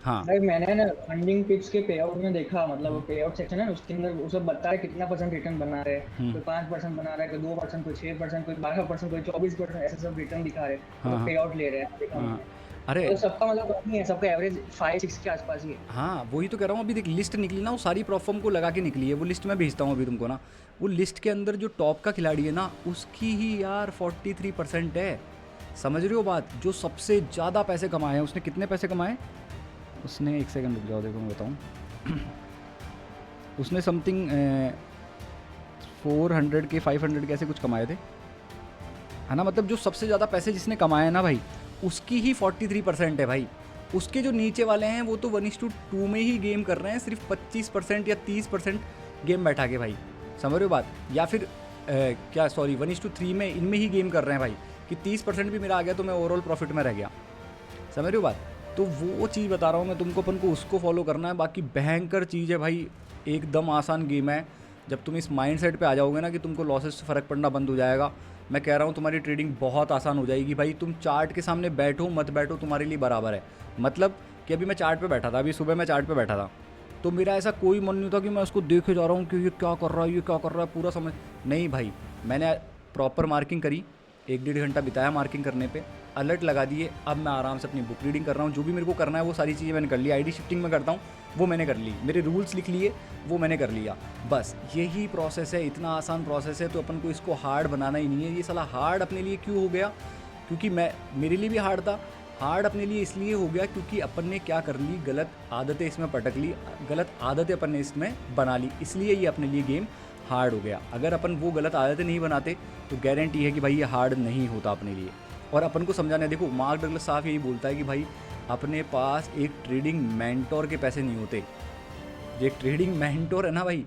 हाँ भाई मैंने ना फंडिंग टिप्स के पे आउट में देखा, मतलब हम्म पे आउट सेक्शन है ना, उसके अंदर वो सब बता रहा है कितना परसेंट रिटर्न बना रहे हैं। हम्म, कोई 5% बना रहा है, कोई 2%, कोई 6%, कोई 12%, कोई 24%, ऐसे सब रिटर्न दिखा रहे हैं, हाँ मतलब हाँ पे आउट ले रहे हैं, देखा हाँ। मैंने। अरे तो सबका मतलब कम ही है, सबका एवरेज 5-6 के आसपास ही है। हाँ, वही तो कह रहा हूँ। अभी देख लिस्ट निकली ना, वो सारी प्रॉफ़र्म को लगा के निकली है। वो लिस्ट मैं भेजता हूँ अभी तुमको ना। वो लिस्ट के अंदर जो टॉप का खिलाड़ी है ना, उसकी ही यार 43% है। समझ रहे हो बात? जो सबसे ज़्यादा पैसे कमाए हैं, उसने कितने पैसे कमाए? उसने एक सेकंड रुक जाओ, देखो मैं बताऊँ। उसने समथिंग 400 के 500 के ऐसे कुछ कमाए थे, है ना। मतलब जो सबसे ज़्यादा पैसे जिसने कमाए हैं ना भाई, उसकी ही 43% है भाई। उसके जो नीचे वाले हैं वो तो 1:2 में ही गेम कर रहे हैं, सिर्फ 25% या 30% गेम बैठा के भाई। समझ रहे हो बात? या फिर क्या, सॉरी, 1:3 में इनमें ही गेम कर रहे हैं भाई, कि 30% भी मेरा आ गया तो मैं ओवरऑल प्रॉफिट में रह गया। समझ रहे हो बात? तो वो चीज़ बता रहा हूँ मैं तुमको, अपन को उसको फॉलो करना है। बाकी भयंकर चीज़ है भाई, एकदम आसान गेम है। जब तुम इस माइंड सेट पर आ जाओगे ना कि तुमको लॉसेस से फ़र्क पड़ना बंद हो जाएगा, मैं कह रहा हूँ तुम्हारी ट्रेडिंग बहुत आसान हो जाएगी भाई। तुम चार्ट के सामने बैठो मत बैठो, तुम्हारे लिए बराबर है। मतलब कि अभी मैं चार्ट पे बैठा था, अभी सुबह मैं चार्ट पे बैठा था, तो मेरा ऐसा कोई मन नहीं था कि मैं उसको देखे जा रहा हूँ कि ये क्या कर रहा है, ये क्या कर रहा है, पूरा समझ नहीं भाई। मैंने प्रॉपर मार्किंग करी, 1-1.5 घंटा बिताया मार्किंग करने पे, अलर्ट लगा दिए। अब मैं आराम से अपनी बुक रीडिंग कर रहा हूँ, जो भी मेरे को करना है वो सारी चीज़ें मैंने कर ली। आईडी शिफ्टिंग में करता हूँ, वो मैंने कर ली। मेरे रूल्स लिख लिए, वो मैंने कर लिया। बस यही प्रोसेस है, इतना आसान प्रोसेस है। तो अपन को इसको हार्ड बनाना ही नहीं है। ये साला हार्ड अपने लिए क्यों हो गया? क्योंकि मैं, मेरे लिए भी हार्ड था। हार्ड अपने लिए इसलिए हो गया क्योंकि अपन ने क्या कर ली, गलत आदतें इसमें पटक ली, गलत आदतें अपन ने इसमें बना ली, इसलिए ये अपने लिए गेम हार्ड हो गया। अगर अपन वो गलत आदतें नहीं बनाते तो गारंटी है कि भाई ये हार्ड नहीं होता अपने लिए। और अपन को समझाना है, देखो मार्क डगलस साहब यही बोलता है कि भाई अपने पास एक ट्रेडिंग मेंटोर के पैसे नहीं होते। जो एक ट्रेडिंग मेंटोर है ना भाई,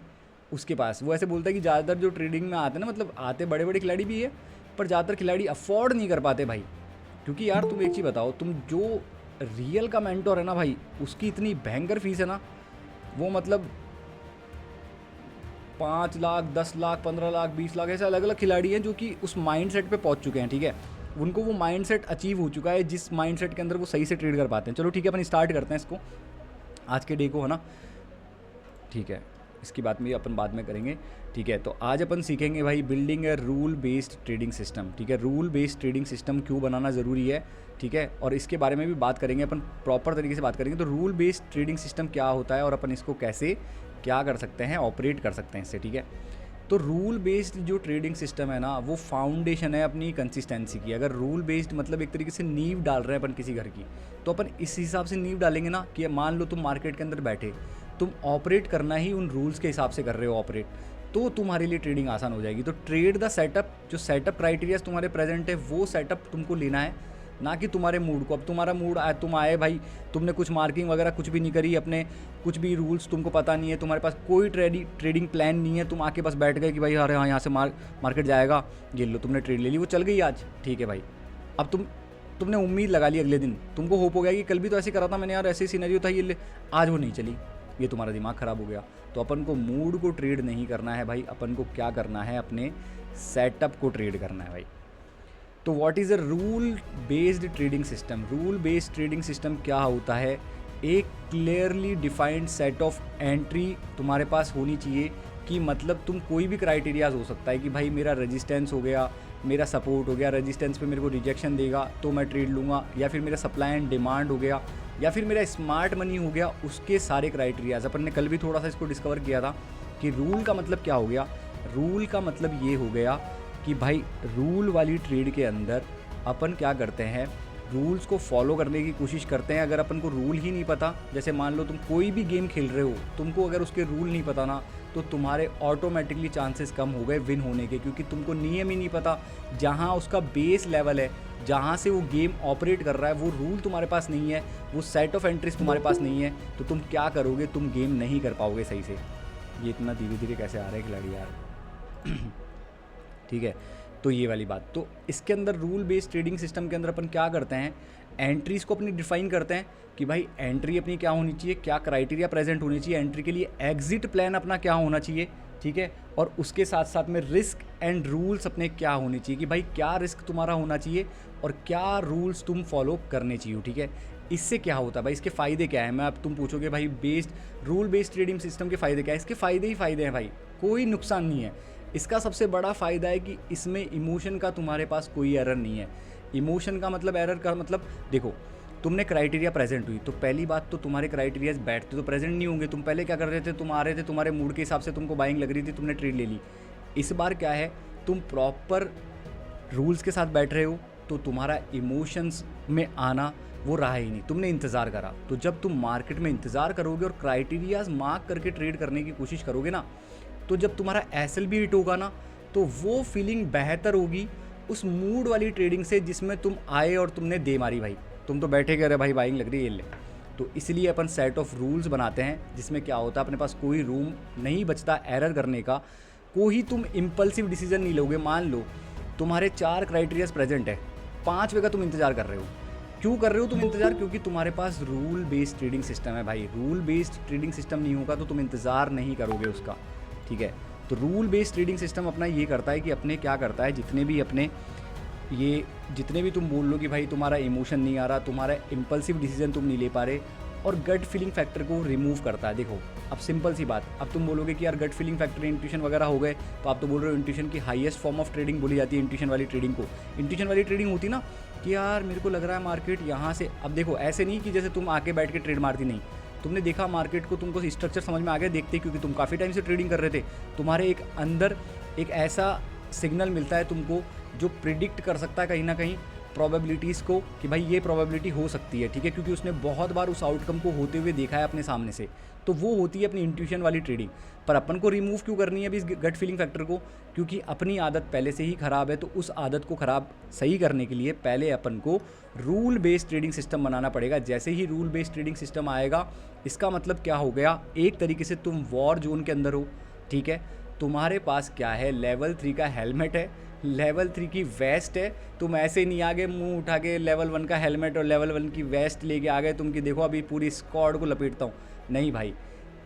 उसके पास, वो ऐसे बोलता है कि ज़्यादातर जो ट्रेडिंग में आते हैं ना, मतलब आते बड़े बड़े खिलाड़ी भी है, पर ज़्यादातर खिलाड़ी अफोर्ड नहीं कर पाते भाई। क्योंकि यार तुम एक चीज़ बताओ, तुम जो रियल का मेंटोर है ना भाई, उसकी इतनी भयंकर फीस है ना, वो मतलब 5 लाख, 10 लाख, 15 लाख, 20 लाख, ऐसे अलग अलग खिलाड़ी हैं जो कि उस माइंड सेट पर पहुंच चुके हैं। ठीक है, उनको वो माइंड सेट अचीव हो चुका है, जिस माइंड सेट के अंदर वो सही से ट्रेड कर पाते हैं। चलो ठीक है, अपन स्टार्ट करते हैं इसको, आज के डे को, है ना। ठीक है, इसकी बात में अपन बाद में करेंगे। ठीक है, तो आज अपन सीखेंगे भाई building a rule based trading system. ठीक है, रूल बेस्ड ट्रेडिंग सिस्टम क्यों बनाना ज़रूरी है, ठीक है, और इसके बारे में भी बात करेंगे अपन, प्रॉपर तरीके से बात करेंगे। तो रूल बेस्ड ट्रेडिंग सिस्टम क्या होता है और अपन इसको कैसे क्या कर सकते हैं, ऑपरेट कर सकते हैं इससे। ठीक है, तो रूल बेस्ड जो ट्रेडिंग सिस्टम है ना, वो फाउंडेशन है अपनी कंसिस्टेंसी की। अगर रूल बेस्ड मतलब एक तरीके से नींव डाल रहे हैं अपन किसी घर की, तो अपन इस हिसाब से नींव डालेंगे ना कि मान लो तुम मार्केट के अंदर बैठे, तुम ऑपरेट करना ही उन रूल्स के हिसाब से कर रहे हो ऑपरेट, तो तुम्हारे लिए ट्रेडिंग आसान हो जाएगी। तो ट्रेड द सेटअप, जो सेटअप क्राइटेरिया तुम्हारे प्रेजेंट है वो सेटअप तुमको लेना है, ना कि तुम्हारे मूड को। अब तुम्हारा मूड आए, तुम आए भाई, तुमने कुछ मार्किंग वगैरह कुछ भी नहीं करी, अपने कुछ भी रूल्स तुमको पता नहीं है, तुम्हारे पास कोई ट्रेडिंग प्लान नहीं है, तुम आके बस बैठ गए कि भाई अरे हाँ यहाँ से मार्केट जाएगा, ये लो तुमने ट्रेड ले ली, वो चल गई आज, ठीक है भाई। अब तुमने उम्मीद लगा ली, अगले दिन तुमको होप हो गया कि कल भी तो ऐसे करा था मैंने यार, ऐसे सीनरियो था, ये ले, आज वो नहीं चली, ये तुम्हारा दिमाग ख़राब हो गया। तो अपन को मूड को ट्रेड नहीं करना है भाई, अपन को क्या करना है, अपने सेटअप को ट्रेड करना है भाई। तो what is a rule based trading system? Rule based trading system क्या होता है? एक clearly defined set of entry तुम्हारे पास होनी चाहिए, कि मतलब तुम कोई भी क्राइटेरियाज हो सकता है कि भाई मेरा रेजिस्टेंस हो गया, मेरा सपोर्ट हो गया, रेजिस्टेंस पे मेरे को रिजेक्शन देगा तो मैं ट्रेड लूँगा, या फिर मेरा सप्लाई एंड डिमांड हो गया, या फिर मेरा स्मार्ट मनी हो गया। उसके सारे क्राइटेरियाज अपन ने कल भी थोड़ा सा इसको डिस्कवर किया था कि रूल का मतलब क्या हो गया। रूल का मतलब ये हो गया कि भाई रूल वाली ट्रेड के अंदर अपन क्या करते हैं, रूल्स को फॉलो करने की कोशिश करते हैं। अगर अपन को रूल ही नहीं पता, जैसे मान लो तुम कोई भी गेम खेल रहे हो, तुमको अगर उसके रूल नहीं पता ना, तो तुम्हारे ऑटोमेटिकली चांसेस कम हो गए विन होने के, क्योंकि तुमको नियम ही नहीं पता। जहाँ उसका बेस लेवल है, जहाँ से वो गेम ऑपरेट कर रहा है, वो रूल तुम्हारे पास नहीं है, वो सेट ऑफ एंट्रीज तुम्हारे पास नहीं है, तो तुम क्या करोगे, तुम गेम नहीं कर पाओगे सही से। ये इतना धीरे धीरे कैसे आ रहा है खिलाड़ी यार। ठीक है, तो ये वाली बात। तो इसके अंदर रूल बेस्ड ट्रेडिंग सिस्टम के अंदर अपन क्या करते हैं, एंट्रीज को अपनी डिफाइन करते हैं कि भाई एंट्री अपनी क्या होनी चाहिए, क्या क्राइटेरिया प्रेजेंट होनी चाहिए एंट्री के लिए, एग्जिट प्लान अपना क्या होना चाहिए, ठीक है, और उसके साथ साथ में रिस्क एंड रूल्स अपने क्या होने चाहिए, कि भाई क्या रिस्क तुम्हारा होना चाहिए और क्या रूल्स तुम फॉलो करने चाहिए। ठीक है, इससे क्या होता है भाई, इसके फ़ायदे क्या है? मैं अब तुम पूछोगे भाई रूल बेस्ड ट्रेडिंग सिस्टम के फ़ायदे क्या है? इसके फ़ायदे ही फ़ायदे हैं भाई, कोई नुकसान नहीं है। इसका सबसे बड़ा फ़ायदा है कि इसमें इमोशन का तुम्हारे पास कोई एरर नहीं है। इमोशन का मतलब, एरर का मतलब, देखो तुमने क्राइटेरिया प्रेजेंट हुई तो पहली बात तो तुम्हारे क्राइटेरिया बैठते तो प्रेजेंट नहीं होंगे। तुम पहले क्या कर रहे थे, तुम आ रहे थे, तुम्हारे मूड के हिसाब से तुमको बाइंग लग रही थी, तुमने ट्रेड ले ली। इस बार क्या है, तुम प्रॉपर रूल्स के साथ बैठ रहे हो, तो तुम्हारा इमोशंस में आना वो रहा ही नहीं, तुमने इंतज़ार करा। तो जब तुम मार्केट में इंतज़ार करोगे और क्राइटेरियाज मार्क करके ट्रेड करने की कोशिश करोगे ना, तो जब तुम्हारा एसएल भी हिट होगा ना, तो वो फीलिंग बेहतर होगी उस मूड वाली ट्रेडिंग से जिसमें तुम आए और तुमने दे मारी भाई। तुम तो बैठे कह रहे भाई बाइंग लग रही है, ये ले। तो इसलिए अपन सेट ऑफ रूल्स बनाते हैं जिसमें क्या होता है, अपने पास कोई रूम नहीं बचता एरर करने का। कोई तुम इम्पल्सिव डिसीजन नहीं लोगे। मान लो तुम्हारे 4 क्राइटेरियाज प्रेजेंट है, 5वें का तुम इंतजार कर रहे हो। क्यों कर रहे हो तुम इंतजार? क्योंकि तुम्हारे पास रूल बेस्ड ट्रेडिंग सिस्टम है भाई। रूल बेस्ड ट्रेडिंग सिस्टम नहीं होगा तो तुम इंतज़ार नहीं करोगे उसका, ठीक है। तो रूल बेस्ड ट्रेडिंग सिस्टम अपना ये करता है कि अपने क्या करता है, जितने भी तुम बोल लो कि भाई तुम्हारा इमोशन नहीं आ रहा, तुम्हारा इम्पल्सिव डिसीजन तुम नहीं ले पा रहे, और गट फीलिंग फैक्टर को रिमूव करता है। देखो अब सिंपल सी बात, अब तुम बोलोगे कि यार गट फीलिंग फैक्टर इंट्यूशन वगैरह हो गए, तो आप तो बोल रहे हो इंट्यूशन की हाईएस्ट फॉर्म ऑफ ट्रेडिंग बोली जाती है इंट्यूशन वाली ट्रेडिंग को। इंट्यूशन वाली ट्रेडिंग होती ना कि यार मेरे को लग रहा है मार्केट यहाँ से, अब देखो ऐसे नहीं कि जैसे तुम आके बैठ के ट्रेड मारती, नहीं, तुमने देखा मार्केट को, तुमको स्ट्रक्चर समझ में आ गया देखते, क्योंकि तुम काफ़ी टाइम से ट्रेडिंग कर रहे थे। तुम्हारे एक अंदर एक ऐसा सिग्नल मिलता है तुमको जो प्रिडिक्ट कर सकता है कहीं ना कहीं प्रोबेबिलिटीज़ को, कि भाई ये प्रोबेबिलिटी हो सकती है, ठीक है, क्योंकि उसने बहुत बार उस आउटकम को होते हुए देखा है अपने सामने से। तो वो होती है अपनी इंट्यूशन वाली ट्रेडिंग। पर अपन को रिमूव क्यों करनी है अभी इस गट फीलिंग फैक्टर को? क्योंकि अपनी आदत पहले से ही ख़राब है, तो उस आदत को ख़राब सही करने के लिए पहले अपन को रूल बेस्ड ट्रेडिंग सिस्टम बनाना पड़ेगा। जैसे ही रूल बेस्ड ट्रेडिंग सिस्टम आएगा, इसका मतलब क्या हो गया, एक तरीके से तुम वॉर जोन के अंदर हो, ठीक है। तुम्हारे पास क्या है, लेवल 3 का हेलमेट है, लेवल 3 की वेस्ट है। तुम ऐसे नहीं आगे मुंह उठा के लेवल 1 का हेलमेट और लेवल 1 की वेस्ट लेके आ गए तुम कि देखो अभी पूरी स्क्वाड को लपेटता हूँ। नहीं भाई,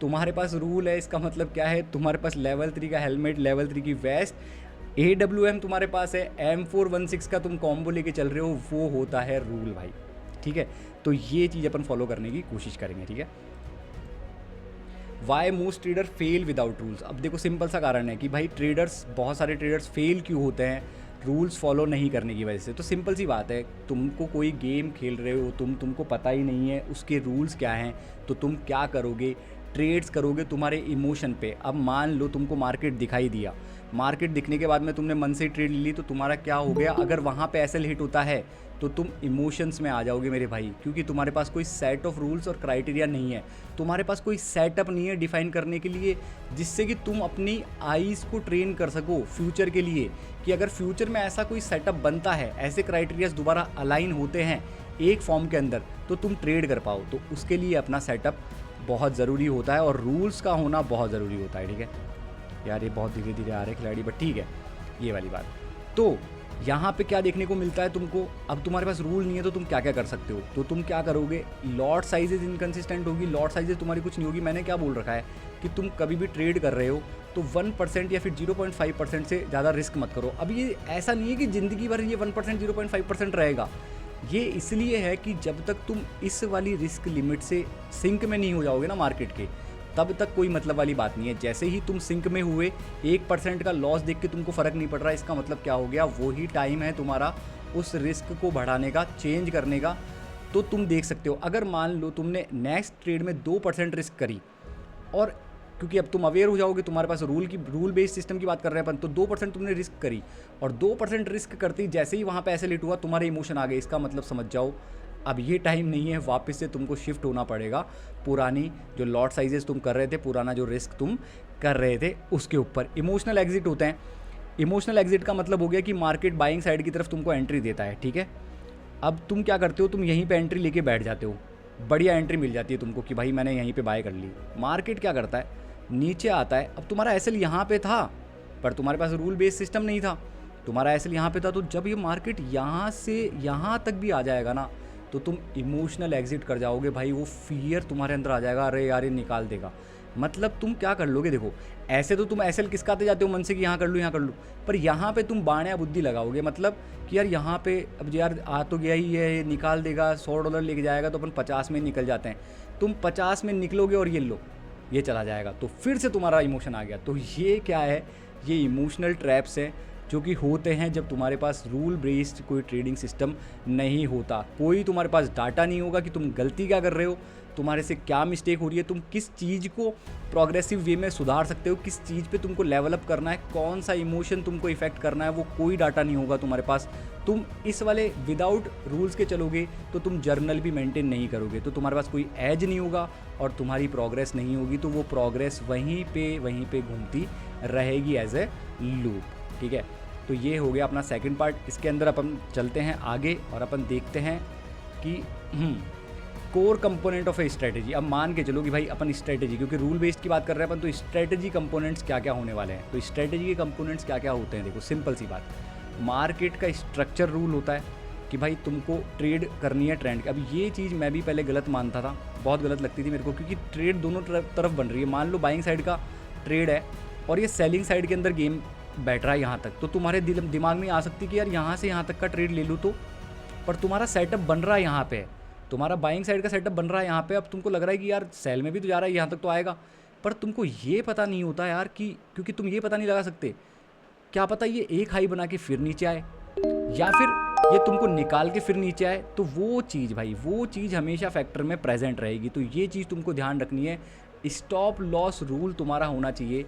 तुम्हारे पास रूल है, इसका मतलब क्या है, तुम्हारे पास लेवल 3 का हेलमेट, लेवल 3 की वेस्ट, AWM तुम्हारे पास है, M416 का तुम कॉम्बो लेके चल रहे हो, वो होता है रूल भाई, ठीक है। तो ये चीज़ अपन फॉलो करने की कोशिश करेंगे, ठीक है। Why most trader fail without rules? अब देखो सिंपल सा कारण है कि भाई बहुत सारे ट्रेडर्स फेल क्यों होते हैं, रूल्स फॉलो नहीं करने की वजह से। तो सिंपल सी बात है, तुमको कोई गेम खेल रहे हो, तुमको पता ही नहीं है उसके रूल्स क्या हैं, तो तुम क्या करोगे, ट्रेड्स करोगे तुम्हारे इमोशन पे। अब मान लो तुमको मार्केट दिखाई दिया, मार्केट दिखने के बाद में तुमने मन से ट्रेड ली, तो तुम्हारा क्या हो गया, अगर वहाँ पे एसएल हिट होता है तो तुम इमोशंस में आ जाओगे मेरे भाई, क्योंकि तुम्हारे पास कोई सेट ऑफ रूल्स और क्राइटेरिया नहीं है, तुम्हारे पास कोई सेटअप नहीं है डिफाइन करने के लिए, जिससे कि तुम अपनी आईज़ को ट्रेन कर सको फ्यूचर के लिए, कि अगर फ्यूचर में ऐसा कोई सेटअप बनता है, ऐसे क्राइटेरियाज दोबारा अलाइन होते हैं एक फॉर्म के अंदर, तो तुम ट्रेड कर पाओ। तो उसके लिए अपना सेटअप बहुत ज़रूरी होता है और रूल्स का होना बहुत ज़रूरी होता है, ठीक है यार। ये बहुत धीरे धीरे आ रहे खिलाड़ी, बट ठीक है, ये वाली बात। तो यहाँ पे क्या देखने को मिलता है तुमको, अब तुम्हारे पास रूल नहीं है तो तुम क्या क्या कर सकते हो, तो तुम क्या करोगे, लॉट साइजेज इनकन्सिस्टेंट होगी, लॉट साइजेज तुम्हारी कुछ नहीं होगी। मैंने क्या बोल रखा है कि तुम कभी भी ट्रेड कर रहे हो तो 1% या फिर 0.5% से ज़्यादा रिस्क मत करो। अब ये ऐसा नहीं है कि ज़िंदगी भर ये 1% 0.5% रहेगा, ये इसलिए है कि जब तक तुम इस वाली रिस्क लिमिट से सिंक में नहीं हो जाओगे ना मार्केट के, तब तक कोई मतलब वाली बात नहीं है। जैसे ही तुम सिंक में हुए, 1% का लॉस देख के तुमको फ़र्क नहीं पड़ रहा, इसका मतलब क्या हो गया, वही टाइम है तुम्हारा उस रिस्क को बढ़ाने का, चेंज करने का। तो तुम देख सकते हो, अगर मान लो तुमने नेक्स्ट ट्रेड में 2% रिस्क करी, और क्योंकि अब तुम अवेयर हो जाओगे, तुम्हारे पास रूल बेस्ड सिस्टम की बात कर रहे हैं अपन, तो 2% तुमने रिस्क करी, और 2% रिस्क करते ही जैसे ही वहाँ पे ऐसे लेट हुआ, तुम्हारे इमोशन आ गए, इसका मतलब समझ जाओ अब ये टाइम नहीं है, वापस से तुमको शिफ्ट होना पड़ेगा पुरानी जो लॉट साइजेस तुम कर रहे थे, पुराना जो रिस्क तुम कर रहे थे उसके ऊपर। इमोशनल एग्जिट होते हैं। इमोशनल एग्जिट का मतलब हो गया कि मार्केट बाइंग साइड की तरफ तुमको एंट्री देता है, ठीक है। अब तुम क्या करते हो, तुम यहीं पे एंट्री लेके बैठ जाते हो, बढ़िया एंट्री मिल जाती है तुमको कि भाई मैंने यहीं पे बाय कर ली। मार्केट क्या करता है, नीचे आता है, अब तुम्हारा एसएल यहाँ पे था पर तुम्हारे पास रूल बेस्ड सिस्टम नहीं था, तुम्हारा एसएल यहाँ पे था, तो जब ये मार्केट यहाँ से यहाँ तक भी आ जाएगा ना, तो तुम इमोशनल एग्जिट कर जाओगे भाई, वो फियर तुम्हारे अंदर आ जाएगा, अरे यार ये निकाल देगा। मतलब तुम क्या कर लोगे, देखो ऐसे तो तुम एसएल किसकाते जाते हो मन से कि यहाँ कर लूँ यहाँ कर लूँ, पर यहाँ पे तुम बाणिया बुद्धि लगाओगे, मतलब कि यार यहाँ पे अब यार आ तो गया ही है, ये निकाल देगा, $100 लेके जाएगा तो अपन 50 में निकल जाते हैं। तुम 50 में निकलोगे और ये लो, ये चला जाएगा, तो फिर से तुम्हारा इमोशन आ गया। तो ये क्या है, ये इमोशनल ट्रैप्स हैं जो कि होते हैं जब तुम्हारे पास रूल बेस्ड कोई ट्रेडिंग सिस्टम नहीं होता, कोई तुम्हारे पास डाटा नहीं होगा कि तुम गलती क्या कर रहे हो, तुम्हारे से क्या मिस्टेक हो रही है, तुम किस चीज़ को प्रोग्रेसिव वे में सुधार सकते हो, किस चीज़ पे तुमको लेवल अप करना है, कौन सा इमोशन तुमको इफेक्ट करना है, वो कोई डाटा नहीं होगा तुम्हारे पास। तुम इस वाले विदाउट रूल्स के चलोगे तो तुम जर्नल भी मेंटेन नहीं करोगे, तो तुम्हारे पास कोई एज नहीं होगा और तुम्हारी प्रोग्रेस नहीं होगी, तो वो प्रोग्रेस वहीं पे घूमती रहेगी एज ए लूप, ठीक है। तो ये हो गया अपना सेकंड पार्ट। इसके अंदर अपन चलते हैं आगे और अपन देखते हैं कि core component of a strategy. अब मान के चलो कि भाई अपन स्ट्रेटेजी, क्योंकि रूल बेस्ड की बात कर रहे हैं अपन, तो स्ट्रेटेजी कंपोनेंट्स क्या क्या होने वाले हैं। तो स्ट्रेटेजी के कंपोनेंट्स क्या क्या होते हैं, देखो सिंपल सी बात, मार्केट का स्ट्रक्चर रूल होता है कि भाई तुमको ट्रेड करनी है ट्रेंड। अब ये चीज़ मैं भी पहले गलत मानता था, बहुत गलत लगती थी मेरे को, क्योंकि ट्रेड दोनों तरफ बन रही है। मान लो बाइंग साइड का ट्रेड है और ये सेलिंग साइड के अंदर गेम बैठ रहा है यहाँ तक, तो तुम्हारे दिमाग में आ सकती है कि यार यहाँ से यहाँ तक का ट्रेड ले लूँ, तो पर तुम्हारा सेटअप बन रहा है यहाँ पे, तुम्हारा बाइंग साइड का सेटअप बन रहा है यहाँ पे। अब तुमको लग रहा है कि यार सेल में भी तो जा रहा है, यहाँ तक तो आएगा, पर तुमको ये पता नहीं होता यार कि, क्योंकि तुम ये पता नहीं लगा सकते, क्या पता ये एक हाई बना के फिर नीचे आए, या फिर ये तुमको निकाल के फिर नीचे आए। तो वो चीज़ भाई, वो चीज़ हमेशा फैक्टर में प्रेजेंट रहेगी। तो ये चीज़ तुमको ध्यान रखनी है। स्टॉप लॉस रूल तुम्हारा होना चाहिए,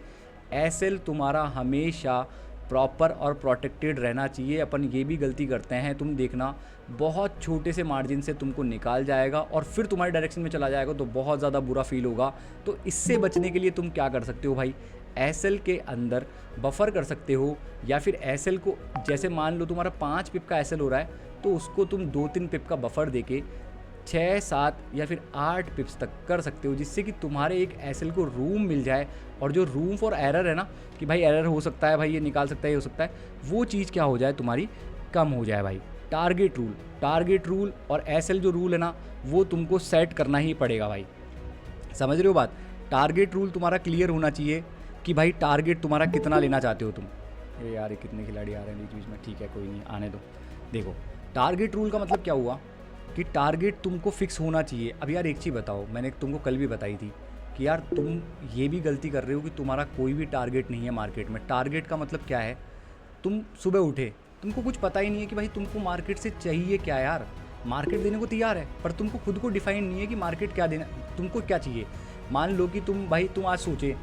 एसएल तुम्हारा हमेशा प्रॉपर और प्रोटेक्टेड रहना चाहिए। अपन ये भी गलती करते हैं, तुम देखना बहुत छोटे से मार्जिन से तुमको निकाल जाएगा और फिर तुम्हारे डायरेक्शन में चला जाएगा, तो बहुत ज़्यादा बुरा फील होगा। तो इससे बचने के लिए तुम क्या कर सकते हो भाई, एसएल के अंदर बफर कर सकते हो, या फिर एसएल को जैसे मान लो तुम्हारा 5 पिप का एसएल हो रहा है, तो उसको तुम 2-3 पिप का बफर देके 6-7 या फिर 8 पिप्स तक कर सकते हो, जिससे कि तुम्हारे एक एसएल को रूम मिल जाए। और जो रूम फॉर एरर है ना, कि भाई एरर हो सकता है, भाई ये निकाल सकता है, ये हो सकता है, वो चीज़ क्या हो जाए तुम्हारी, कम हो जाए भाई। टारगेट रूल और एसएल जो रूल है ना, वो तुमको सेट करना ही पड़ेगा भाई, समझ रहे हो बात। टारगेट रूल तुम्हारा क्लियर होना चाहिए कि भाई टारगेट तुम्हारा कितना लेना चाहते हो तुम। ये यार कितने खिलाड़ी आ रहे हैं बीच में, ठीक है कोई नहीं, आने दो। देखो टारगेट रूल का मतलब क्या हुआ कि टारगेट तुमको फिक्स होना चाहिए। अब यार एक चीज़ बताओ, मैंने तुमको कल भी बताई थी कि यार तुम ये भी गलती कर रहे हो कि तुम्हारा कोई भी टारगेट नहीं है मार्केट में। टारगेट का मतलब क्या है, तुम सुबह उठे, तुमको कुछ पता ही नहीं है कि भाई तुमको मार्केट से चाहिए क्या। यार मार्केट देने को तैयार है, पर तुमको खुद को डिफाइन नहीं है कि मार्केट क्या देना, तुमको क्या चाहिए। मान लो कि तुम आज सोचे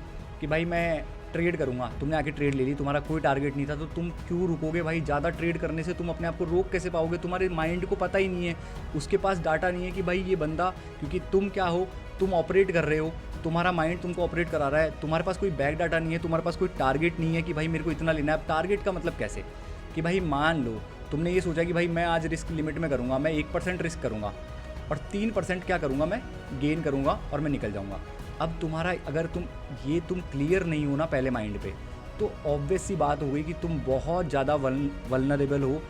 कि भाई मैं ट्रेड करूंगा, तुमने आके ट्रेड ले ली, तुम्हारा कोई टारगेट नहीं था, तो तुम क्यों रुकोगे भाई। ज़्यादा ट्रेड करने से तुम अपने आप को रोक कैसे पाओगे, तुम्हारे माइंड को पता ही नहीं है, उसके पास डाटा नहीं है कि भाई ये बंदा, क्योंकि तुम क्या हो, तुम ऑपरेट कर रहे हो, तुम्हारा माइंड तुमको ऑपरेट करा रहा है, तुम्हारे पास कोई बैक डाटा नहीं है, तुम्हारे पास कोई टारगेट नहीं है कि भाई मेरे को इतना लेना है। अब टारगेट का मतलब कैसे कि भाई मान लो तुमने ये सोचा कि भाई मैं आज रिस्क लिमिट में करूँगा, मैं 1% रिस्क करूँगा और 3% क्या करूँगा, मैं गेन करूँगा और मैं निकल जाऊँगा। अब तुम्हारा अगर तुम क्लियर नहीं हो ना पहले माइंड पे, तो ऑब्वियस सी बात हो गई कि तुम बहुत ज़्यादा वल्नरेबल हो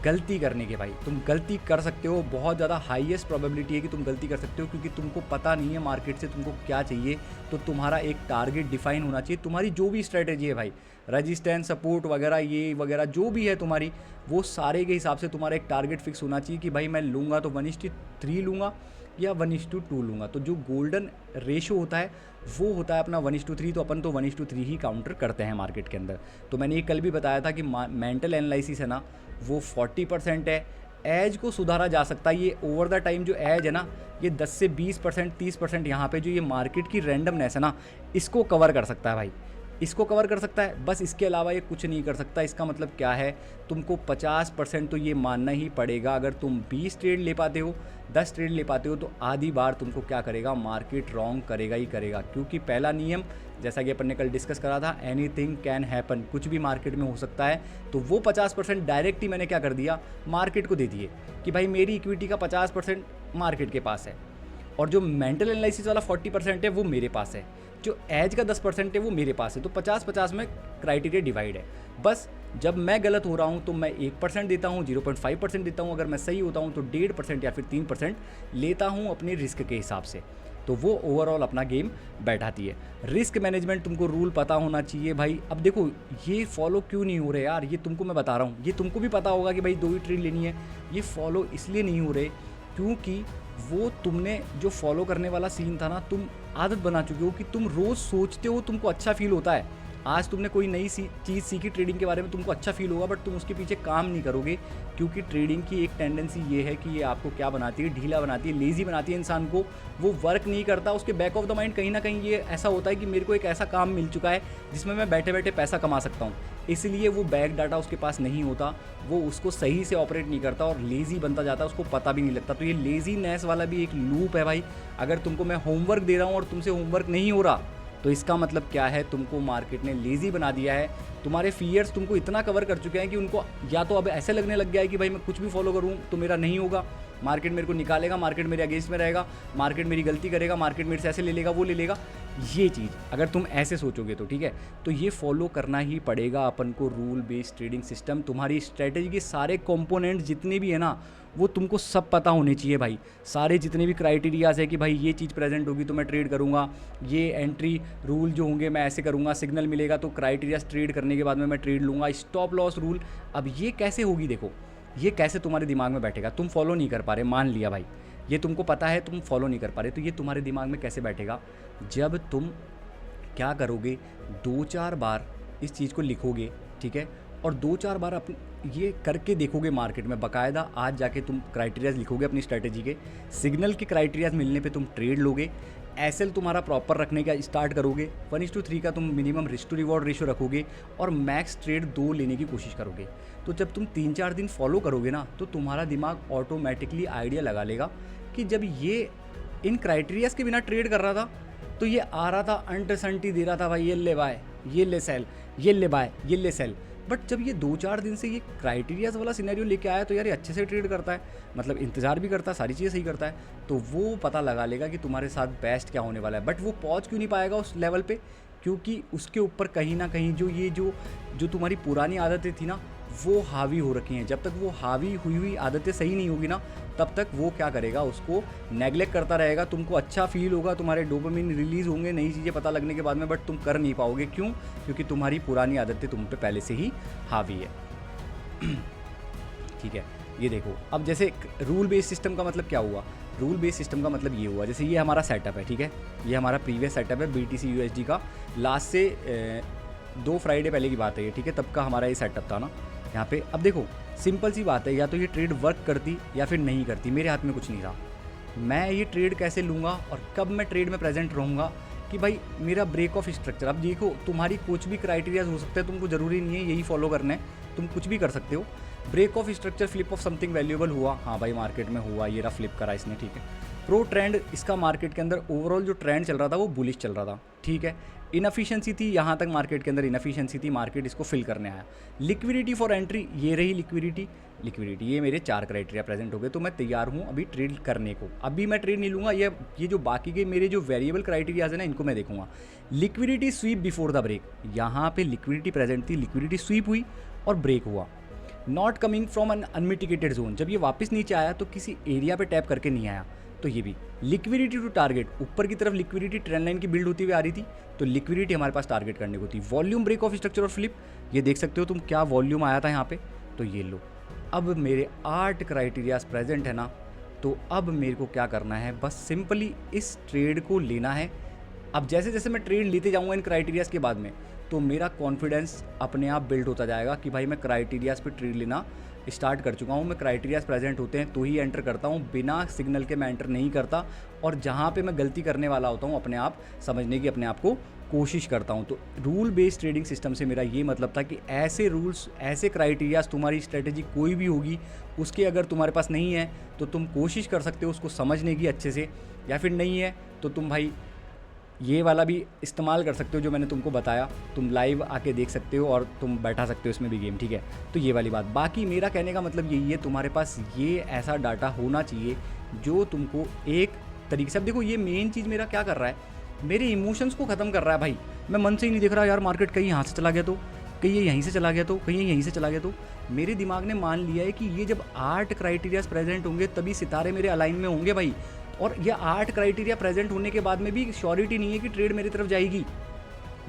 गलती करने के। भाई तुम गलती कर सकते हो, बहुत ज़्यादा हाईएस्ट प्रोबेबिलिटी है कि तुम गलती कर सकते हो, क्योंकि तुमको पता नहीं है मार्केट से तुमको क्या चाहिए। तो तुम्हारा एक टारगेट डिफाइन होना चाहिए। तुम्हारी जो भी स्ट्रैटेजी है भाई, रेजिस्टेंस, सपोर्ट वगैरह, ये वगैरह जो भी है तुम्हारी, वो सारे के हिसाब से तुम्हारा एक टारगेट फिक्स होना चाहिए कि भाई मैं लूँगा तो 1:3 लूँगा या 1:2 लूँगा। तो जो गोल्डन रेशो होता है वो होता है अपना 1:3, तो अपन तो 1:3 ही काउंटर करते हैं मार्केट के अंदर। तो मैंने ये कल भी बताया था कि मेंटल एनालिसिस है ना, वो 40% है। एज को सुधारा जा सकता है, ये ओवर द टाइम जो एज है ना, ये 10 से 20%, 30% यहाँ पे जो ये मार्केट की रैंडमनेस है ना, इसको कवर कर सकता है भाई, इसको कवर कर सकता है, बस इसके अलावा ये कुछ नहीं कर सकता। इसका मतलब क्या है, तुमको 50% तो ये मानना ही पड़ेगा। अगर तुम 20 ट्रेड ले पाते हो, 10 ट्रेड ले पाते हो, तो आधी बार तुमको क्या करेगा, मार्केट रॉन्ग करेगा ही करेगा। क्योंकि पहला नियम, जैसा कि अपन ने कल डिस्कस करा था, एनीथिंग कैन हैपन, कुछ भी मार्केट में हो सकता है। तो वो 50% डायरेक्ट ही मैंने क्या कर दिया, मार्केट को दे दिए कि भाई मेरी इक्विटी का 50% मार्केट के पास है, और जो मेंटल एनालिसिस वाला 40% है वो मेरे पास है, जो एज का 10% है वो मेरे पास है। तो 50-50 में क्राइटेरिया डिवाइड है। बस जब मैं गलत हो रहा हूँ तो मैं 1% देता हूँ, 0.5% देता हूँ, अगर मैं सही होता हूँ तो 1.5% या फिर 3% लेता हूँ अपने रिस्क के हिसाब से। तो वो ओवरऑल अपना गेम बैठाती है। रिस्क मैनेजमेंट तुमको रूल पता होना चाहिए भाई। अब देखो ये फॉलो क्यों नहीं हो रहे यार, ये तुमको मैं बता रहा हूँ, ये तुमको भी पता होगा कि भाई 2 ही ट्रेड लेनी है, ये फॉलो इसलिए नहीं हो रहे क्योंकि वो तुमने जो फॉलो करने वाला सीन था ना, तुम आदत बना चुके हो कि तुम रोज़ सोचते हो, तुमको अच्छा फील होता है। आज तुमने कोई नई चीज़ सीखी ट्रेडिंग के बारे में, तुमको अच्छा फील होगा, बट तुम उसके पीछे काम नहीं करोगे क्योंकि ट्रेडिंग की एक टेंडेंसी ये है कि ये आपको क्या बनाती है, ढीला बनाती है, लेज़ी बनाती है इंसान को। वो वर्क नहीं करता, उसके बैक ऑफ द माइंड कहीं ना कहीं ये ऐसा होता है कि मेरे को एक ऐसा काम मिल चुका है जिसमें मैं बैठे बैठे पैसा कमा सकता हूँ, इसलिए वो बैक डाटा उसके पास नहीं होता, वो उसको सही से ऑपरेट नहीं करता और लेज़ी बनता जाता है, उसको पता भी नहीं लगता। तो ये लेज़ीनेस वाला भी एक लूप है भाई। अगर तुमको मैं होमवर्क दे रहा हूँ और तुमसे होमवर्क नहीं हो रहा, तो इसका मतलब क्या है, तुमको मार्केट ने लेज़ी बना दिया है। तुम्हारे फियर्स तुमको इतना कवर कर चुके हैं कि उनको या तो अब ऐसे लगने लग गया है कि भाई मैं कुछ भी फॉलो करूँ तो मेरा नहीं होगा, मार्केट मेरे को निकालेगा, मार्केट मेरे अगेंस्ट में रहेगा, मार्केट मेरी गलती करेगा, मार्केट मेरे से ऐसे ले लेगा, वो ले लेगा। ये चीज़ अगर तुम ऐसे सोचोगे तो ठीक है, तो ये फॉलो करना ही पड़ेगा अपन को रूल बेस्ड ट्रेडिंग सिस्टम। तुम्हारी स्ट्रेटेजी के सारे कंपोनेंट जितने भी है ना, वो तुमको सब पता होने चाहिए भाई। सारे जितने भी क्राइटेरियाज़ है कि भाई ये चीज़ प्रेजेंट होगी तो मैं ट्रेड करूँगा, ये एंट्री रूल जो होंगे मैं ऐसे करूँगा, सिग्नल मिलेगा तो क्राइटेरियाज ट्रेड करने के बाद में मैं ट्रेड लूँगा, स्टॉप लॉस रूल। अब ये कैसे होगी, देखो ये कैसे तुम्हारे दिमाग में बैठेगा। तुम फॉलो नहीं कर पा रहे, मान लिया भाई ये तुमको पता है, तुम फॉलो नहीं कर पा रहे, तो ये तुम्हारे दिमाग में कैसे बैठेगा, जब तुम क्या करोगे, 2-4 बार इस चीज़ को लिखोगे, ठीक है, और 2-4 बार अपने ये करके देखोगे मार्केट में बाकायदा। आज जाके तुम क्राइटेरियाज लिखोगे अपनी स्ट्रैटेजी के, सिग्नल के क्राइटेरियाज मिलने पे तुम ट्रेड लोगे, एसएल तुम्हारा प्रॉपर रखने का स्टार्ट करोगे, 1:3 का तुम minimum risk to reward ratio रखोगे और मैक्स ट्रेड 2 लेने की कोशिश करोगे। तो जब तुम 3-4 दिन फॉलो करोगे ना, तो तुम्हारा दिमाग ऑटोमेटिकली आइडिया लगा लेगा कि जब ये इन क्राइटेरियाज के बिना ट्रेड कर रहा था तो ये आ रहा था अनसर्टेनिटी दे रहा था भाई, ये ले बाय, ये ले सेल, ये ले बाय, ये ले सेल। बट जब ये 2-4 दिन से ये क्राइटेरियाज वाला सिनेरियो लेके आया तो यार ये अच्छे से ट्रेड करता है, मतलब इंतजार भी करता है, सारी चीज़ें सही करता है, तो वो पता लगा लेगा कि तुम्हारे साथ बेस्ट क्या होने वाला है। बट वो पहुंच क्यों नहीं पाएगा उस लेवल पे, क्योंकि उसके ऊपर कहीं ना कहीं जो तुम्हारी पुरानी आदतें थी ना, वो हावी हो रखी हैं। जब तक वो हावी हुई आदतें सही नहीं होगी ना, तब तक वो क्या करेगा, उसको नेगलेक्ट करता रहेगा। तुमको अच्छा फील होगा, तुम्हारे डोपामिन रिलीज़ होंगे नई चीज़ें पता लगने के बाद में, बट तुम कर नहीं पाओगे। क्यों? क्योंकि तुम्हारी पुरानी आदतें तुम पे पहले से ही हावी है। ठीक है, ये देखो अब जैसे रूल बेस्ड सिस्टम का मतलब क्या हुआ, रूल बेस्ड सिस्टम का मतलब ये हुआ, जैसे ये हमारा सेटअप है, ठीक है, ये हमारा प्रीवियस सेटअप है BTC USD का, लास्ट से 2 फ्राइडे पहले की बात है ये, ठीक है, तब का हमारा ये सेटअप था ना यहाँ पे। अब देखो सिंपल सी बात है, या तो ये ट्रेड वर्क करती या फिर नहीं करती, मेरे हाथ में कुछ नहीं था। मैं ये ट्रेड कैसे लूँगा और कब मैं ट्रेड में प्रेजेंट रहूँगा कि भाई मेरा ब्रेक ऑफ स्ट्रक्चर। अब देखो तुम्हारी कुछ भी क्राइटेरियाज हो सकते हैं, तुमको ज़रूरी नहीं है यही फॉलो करना है, तुम कुछ भी कर सकते हो। Break of structure, flip of something valuable हुआ, हाँ भाई मार्केट में हुआ, ये रहा फ्लिप करा इसने, ठीक है। प्रो ट्रेंड इसका मार्केट के अंदर ओवरऑल जो ट्रेंड चल रहा था वो बुलिश चल रहा था, ठीक है। इनएफिशिएंसी थी, यहाँ तक मार्केट के अंदर इनएफिशिएंसी थी, मार्केट इसको फिल करने आया। लिक्विडिटी फॉर एंट्री, ये रही लिक्विडिटी, ये मेरे 4 क्राइटेरिया प्रेजेंट हो गए, तो मैं तैयार हूँ अभी ट्रेड करने को। अभी मैं ट्रेड नहीं लूँगा, ये जो बाकी के मेरे जो वेरिएबल क्राइटेरियाज है ना, इनको मैं देखूंगा। Liquidity sweep before the break, यहाँ पे लिक्विडिटी प्रेजेंट थी, लिक्विडिटी स्वीप हुई और ब्रेक हुआ। Not coming from an unmitigated zone, जब ये वापस नीचे आया तो किसी एरिया पे टैप करके नहीं आया, तो ये भी। लिक्विडिटी टू टारगेट, ऊपर की तरफ लिक्विडिटी ट्रेंड लाइन की बिल्ड होती हुई आ रही थी, तो लिक्विडिटी हमारे पास टारगेट करने को थी। वॉल्यूम ब्रेक ऑफ स्ट्रक्चर और फ्लिप, ये देख सकते हो तुम क्या वॉल्यूम आया था यहाँ पे, तो ये लो। अब मेरे 8 क्राइटेरियाज प्रेजेंट है ना, तो अब मेरे को क्या करना है, बस सिंपली इस ट्रेड को लेना है। अब जैसे जैसे मैं ट्रेड लेते जाऊँगा इन क्राइटेरियाज के बाद में, तो मेरा कॉन्फिडेंस अपने आप बिल्ड होता जाएगा कि भाई मैं क्राइटेरियाज पे ट्रेड लेना स्टार्ट कर चुका हूँ। मैं क्राइटेरियाज प्रेजेंट होते हैं तो ही एंटर करता हूँ, बिना सिग्नल के मैं एंटर नहीं करता। और जहाँ पे मैं गलती करने वाला होता हूँ, अपने आप समझने की अपने आप को कोशिश करता हूँ। तो रूल बेस्ड ट्रेडिंग सिस्टम से मेरा ये मतलब था कि ऐसे रूल्स, ऐसे क्राइटेरियाज, तुम्हारी स्ट्रेटेजी कोई भी होगी उसके अगर तुम्हारे पास नहीं है तो तुम कोशिश कर सकते हो उसको समझने की अच्छे से, या फिर नहीं है तो तुम भाई ये वाला भी इस्तेमाल कर सकते हो जो मैंने तुमको बताया, तुम लाइव आके देख सकते हो और तुम बैठा सकते हो इसमें भी गेम, ठीक है। तो ये वाली बात, बाकी मेरा कहने का मतलब यही है, तुम्हारे पास ये ऐसा डाटा होना चाहिए जो तुमको एक तरीके से, अब देखो ये मेन चीज़ मेरा क्या कर रहा है, मेरे इमोशंस को ख़त्म कर रहा है भाई। मैं मन से ही नहीं देख रहा यार मार्केट कहीं यहाँ से चला गया तो, कहीं ये यहीं से चला गया तो, कहीं ये यहीं से चला गया तो। मेरे दिमाग ने मान लिया है कि ये जब 8 क्राइटेरियाज प्रेजेंट होंगे तभी सितारे मेरे अलाइन में होंगे भाई। और ये 8 क्राइटेरिया प्रेजेंट होने के बाद में भी श्योरिटी नहीं है कि ट्रेड मेरी तरफ जाएगी,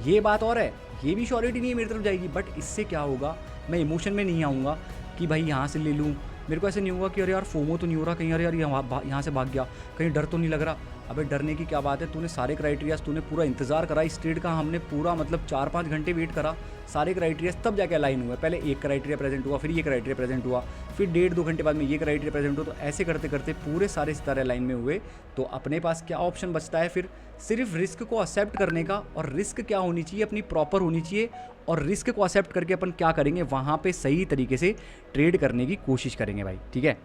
ये बात और है, ये भी श्योरिटी नहीं है मेरी तरफ जाएगी। बट इससे क्या होगा, मैं इमोशन में नहीं आऊँगा कि भाई यहाँ से ले लूँ, मेरे को ऐसे नहीं होगा कि अरे यार फोमो तो नहीं हो रहा कहीं, अरे यार यहाँ से भाग गया, कहीं डर तो नहीं लग रहा। अबे डरने की क्या बात है, तूने सारे क्राइटेरियाज, तूने पूरा इंतजार करा इस ट्रेड का, हमने पूरा मतलब 4-5 घंटे वेट करा, सारे क्राइटेरियाज तब जाके अलाइन हुए। पहले एक क्राइटेरिया प्रेजेंट हुआ, फिर ये क्राइटेरिया प्रेजेंट हुआ, फिर 1.5-2 घंटे बाद में ये क्राइटेरिया प्रेजेंट हुआ। तो ऐसे करते करते पूरे सारे सितारे अलाइन में हुए। तो अपने पास क्या ऑप्शन बचता है फिर, सिर्फ रिस्क को एक्सेप्ट करने का। और रिस्क क्या होनी चाहिए, अपनी प्रॉपर होनी चाहिए। और रिस्क को एक्सेप्ट करके अपन क्या करेंगे, वहाँ पे सही तरीके से ट्रेड करने की कोशिश करेंगे भाई, ठीक है।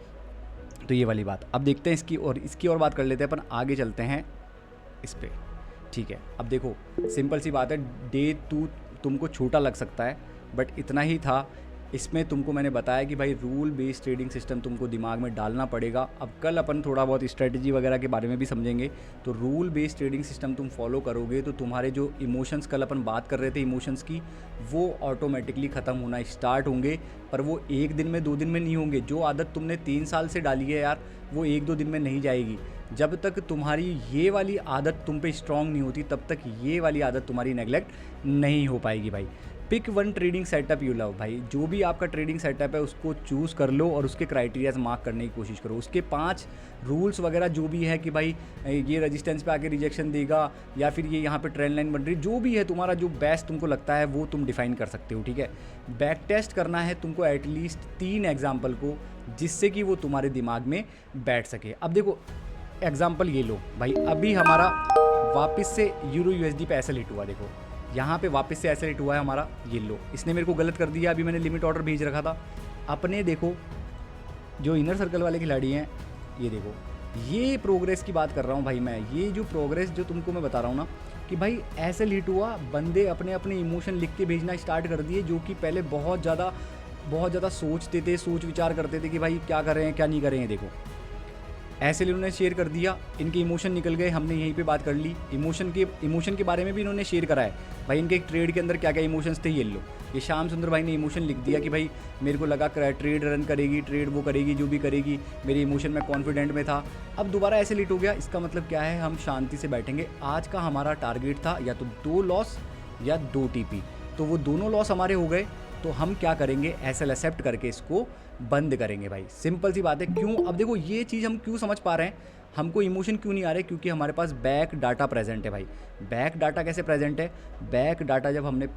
तो ये वाली बात अब देखते हैं, इसकी और बात कर लेते हैं अपन, आगे चलते हैं इस पे, ठीक है। अब देखो सिंपल सी बात है, डे 2 तुमको छोटा लग सकता है बट इतना ही था। इसमें तुमको मैंने बताया कि भाई रूल बेस्ड ट्रेडिंग सिस्टम तुमको दिमाग में डालना पड़ेगा। अब कल अपन थोड़ा बहुत स्ट्रेटजी वगैरह के बारे में भी समझेंगे। तो रूल बेस्ड ट्रेडिंग सिस्टम तुम फॉलो करोगे तो तुम्हारे जो इमोशंस, कल अपन बात कर रहे थे इमोशंस की, वो ऑटोमेटिकली ख़त्म होना स्टार्ट होंगे। पर वो 1 दिन में 2 दिन में नहीं होंगे। जो आदत तुमने 3 साल से डाली है यार, वो 1-2 दिन में नहीं जाएगी। जब तक तुम्हारी ये वाली आदत तुम पे स्ट्रांग नहीं होती, तब तक ये वाली आदत तुम्हारी नेगलेक्ट नहीं हो पाएगी भाई। Pick one trading setup you love भाई, जो भी आपका ट्रेडिंग सेटअप है उसको चूज़ कर लो और उसके क्राइटेरियाज मार्क करने की कोशिश करो। उसके 5 रूल्स वगैरह जो भी है कि भाई ये रेजिस्टेंस पे आके रिजेक्शन देगा या फिर ये यहाँ पे ट्रेंड लाइन बन रही, जो भी है तुम्हारा जो बेस्ट तुमको लगता है वो तुम डिफाइन कर सकते हो, ठीक है। बैक टेस्ट करना है तुमको एटलीस्ट 3 एग्जाम्पल को, जिससे कि वो तुम्हारे दिमाग में बैठ सके। अब देखो एग्जाम्पल ये लो भाई, अभी हमारा वापस से यूरो यूएसडी पे ऐसा हिट हुआ, देखो यहाँ पे वापस से ऐसा हिट हुआ है हमारा, ये लो। इसने मेरे को गलत कर दिया, अभी मैंने लिमिट ऑर्डर भेज रखा था। अपने देखो जो इनर सर्कल वाले खिलाड़ी हैं, ये देखो ये प्रोग्रेस की बात कर रहा हूँ भाई मैं। ये जो प्रोग्रेस जो तुमको मैं बता रहा हूँ ना कि भाई ऐसे हिट हुआ, बंदे अपने अपने इमोशन लिख के भेजना स्टार्ट कर दिए, जो कि पहले बहुत ज़्यादा सोचते थे, सोच विचार करते थे कि भाई क्या कर रहे हैं क्या नहीं कर रहे हैं। देखो ऐसे इन्होंने शेयर कर दिया, इनके इमोशन निकल गए, हमने यहीं पे बात कर ली। इमोशन के बारे में भी इन्होंने शेयर करा है भाई, इनके एक ट्रेड के अंदर क्या क्या इमोशंस थे, ये लो। ये श्याम सुंदर भाई ने इमोशन लिख दिया कि भाई मेरे को लगा ट्रेड रन करेगी, ट्रेड वो करेगी जो भी करेगी, मेरे इमोशन में कॉन्फिडेंट में था। अब दोबारा ऐसे लिट हो गया, इसका मतलब क्या है, हम शांति से बैठेंगे। आज का हमारा टारगेट था या तो 2 लॉस या 2 टीपी, तो वो दोनों लॉस हमारे हो गए। तो हम क्या करेंगे, एसएल एक्सेप्ट करके इसको बंद करेंगे भाई, सिंपल सी बात है। क्यों, अब देखो ये चीज़ हम क्यों समझ पा रहे हैं, हमको इमोशन क्यों नहीं आ रहे, क्योंकि हमारे पास बैक डाटा प्रेजेंट है भाई। बैक डाटा कैसे प्रेजेंट है, बैक डाटा जब हमने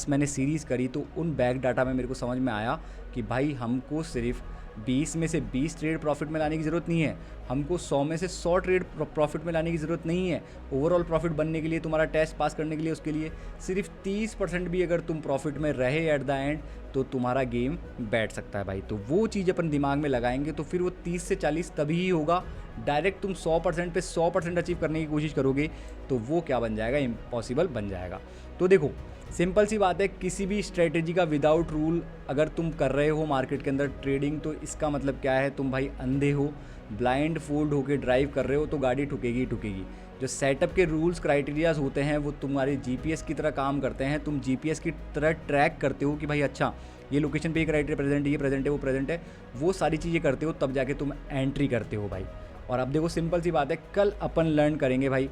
मैंने सीरीज़ करी तो उन बैक डाटा में मेरे को समझ में आया कि भाई हमको सिर्फ 20 में से 20 ट्रेड प्रॉफिट में लाने की ज़रूरत नहीं है, हमको 100 में से 100 ट्रेड प्रॉफिट में लाने की ज़रूरत नहीं है। ओवरऑल प्रॉफिट बनने के लिए, तुम्हारा टेस्ट पास करने के लिए, उसके लिए सिर्फ 30% भी अगर तुम प्रॉफिट में रहे एट द एंड, तो तुम्हारा गेम बैठ सकता है भाई। तो वो चीज़ अपन दिमाग में लगाएंगे तो फिर वो 30 से 40 तभी ही होगा। डायरेक्ट तुम 100% पे 100% अचीव करने की कोशिश करोगे तो वो क्या बन जाएगा, इम्पॉसिबल बन जाएगा। तो देखो सिंपल सी बात है, किसी भी स्ट्रेटेजी का विदाउट रूल अगर तुम कर रहे हो मार्केट के अंदर ट्रेडिंग, तो इसका मतलब क्या है, तुम भाई अंधे हो, ब्लाइंड फोल्ड होके ड्राइव कर रहे हो, तो गाड़ी ठुकेगी ही ठुकेगी। जो सेटअप के रूल्स क्राइटेरियाज होते हैं वो तुम्हारे जीपीएस की तरह काम करते हैं। तुम जीपीएस की तरह ट्रैक करते हो कि भाई अच्छा ये लोकेशन पे ये क्राइटेरिया प्रेजेंट है, ये प्रेजेंट है, वो प्रेजेंट है, वो सारी चीज़ें करते हो, तब जाके तुम एंट्री करते हो भाई। और अब देखो सिंपल सी बात है, कल अपन लर्न करेंगे भाई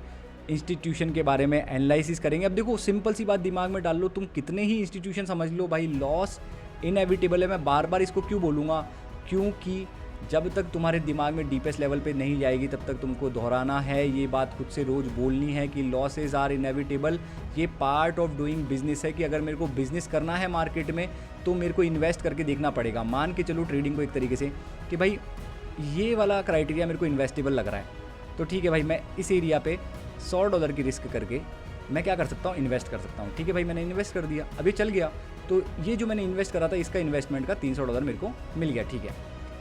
इंस्टीट्यूशन के बारे में, एनालिसिस करेंगे। अब देखो सिंपल सी बात दिमाग में डाल लो, तुम कितने ही इंस्टीट्यूशन समझ लो भाई, लॉस इनएविटेबल है। मैं बार बार इसको क्यों बोलूँगा, क्योंकि जब तक तुम्हारे दिमाग में डीपेस्ट लेवल पे नहीं जाएगी तब तक तुमको दोहराना है, ये बात खुद से रोज़ बोलनी है कि लॉसेज आर इनएविटेबल। ये पार्ट ऑफ डूइंग बिजनेस है कि अगर मेरे को बिजनेस करना है मार्केट में तो मेरे को इन्वेस्ट करके देखना पड़ेगा। मान के चलो ट्रेडिंग को एक तरीके से कि भाई ये वाला क्राइटेरिया मेरे को इन्वेस्टेबल लग रहा है, तो ठीक है भाई मैं इस एरिया पे $100 की रिस्क करके मैं क्या कर सकता हूँ, इन्वेस्ट कर सकता हूँ। ठीक है भाई मैंने इन्वेस्ट कर दिया, अभी चल गया, तो ये जो मैंने इन्वेस्ट करा था इसका इन्वेस्टमेंट का $300 मेरे को मिल गया। ठीक है,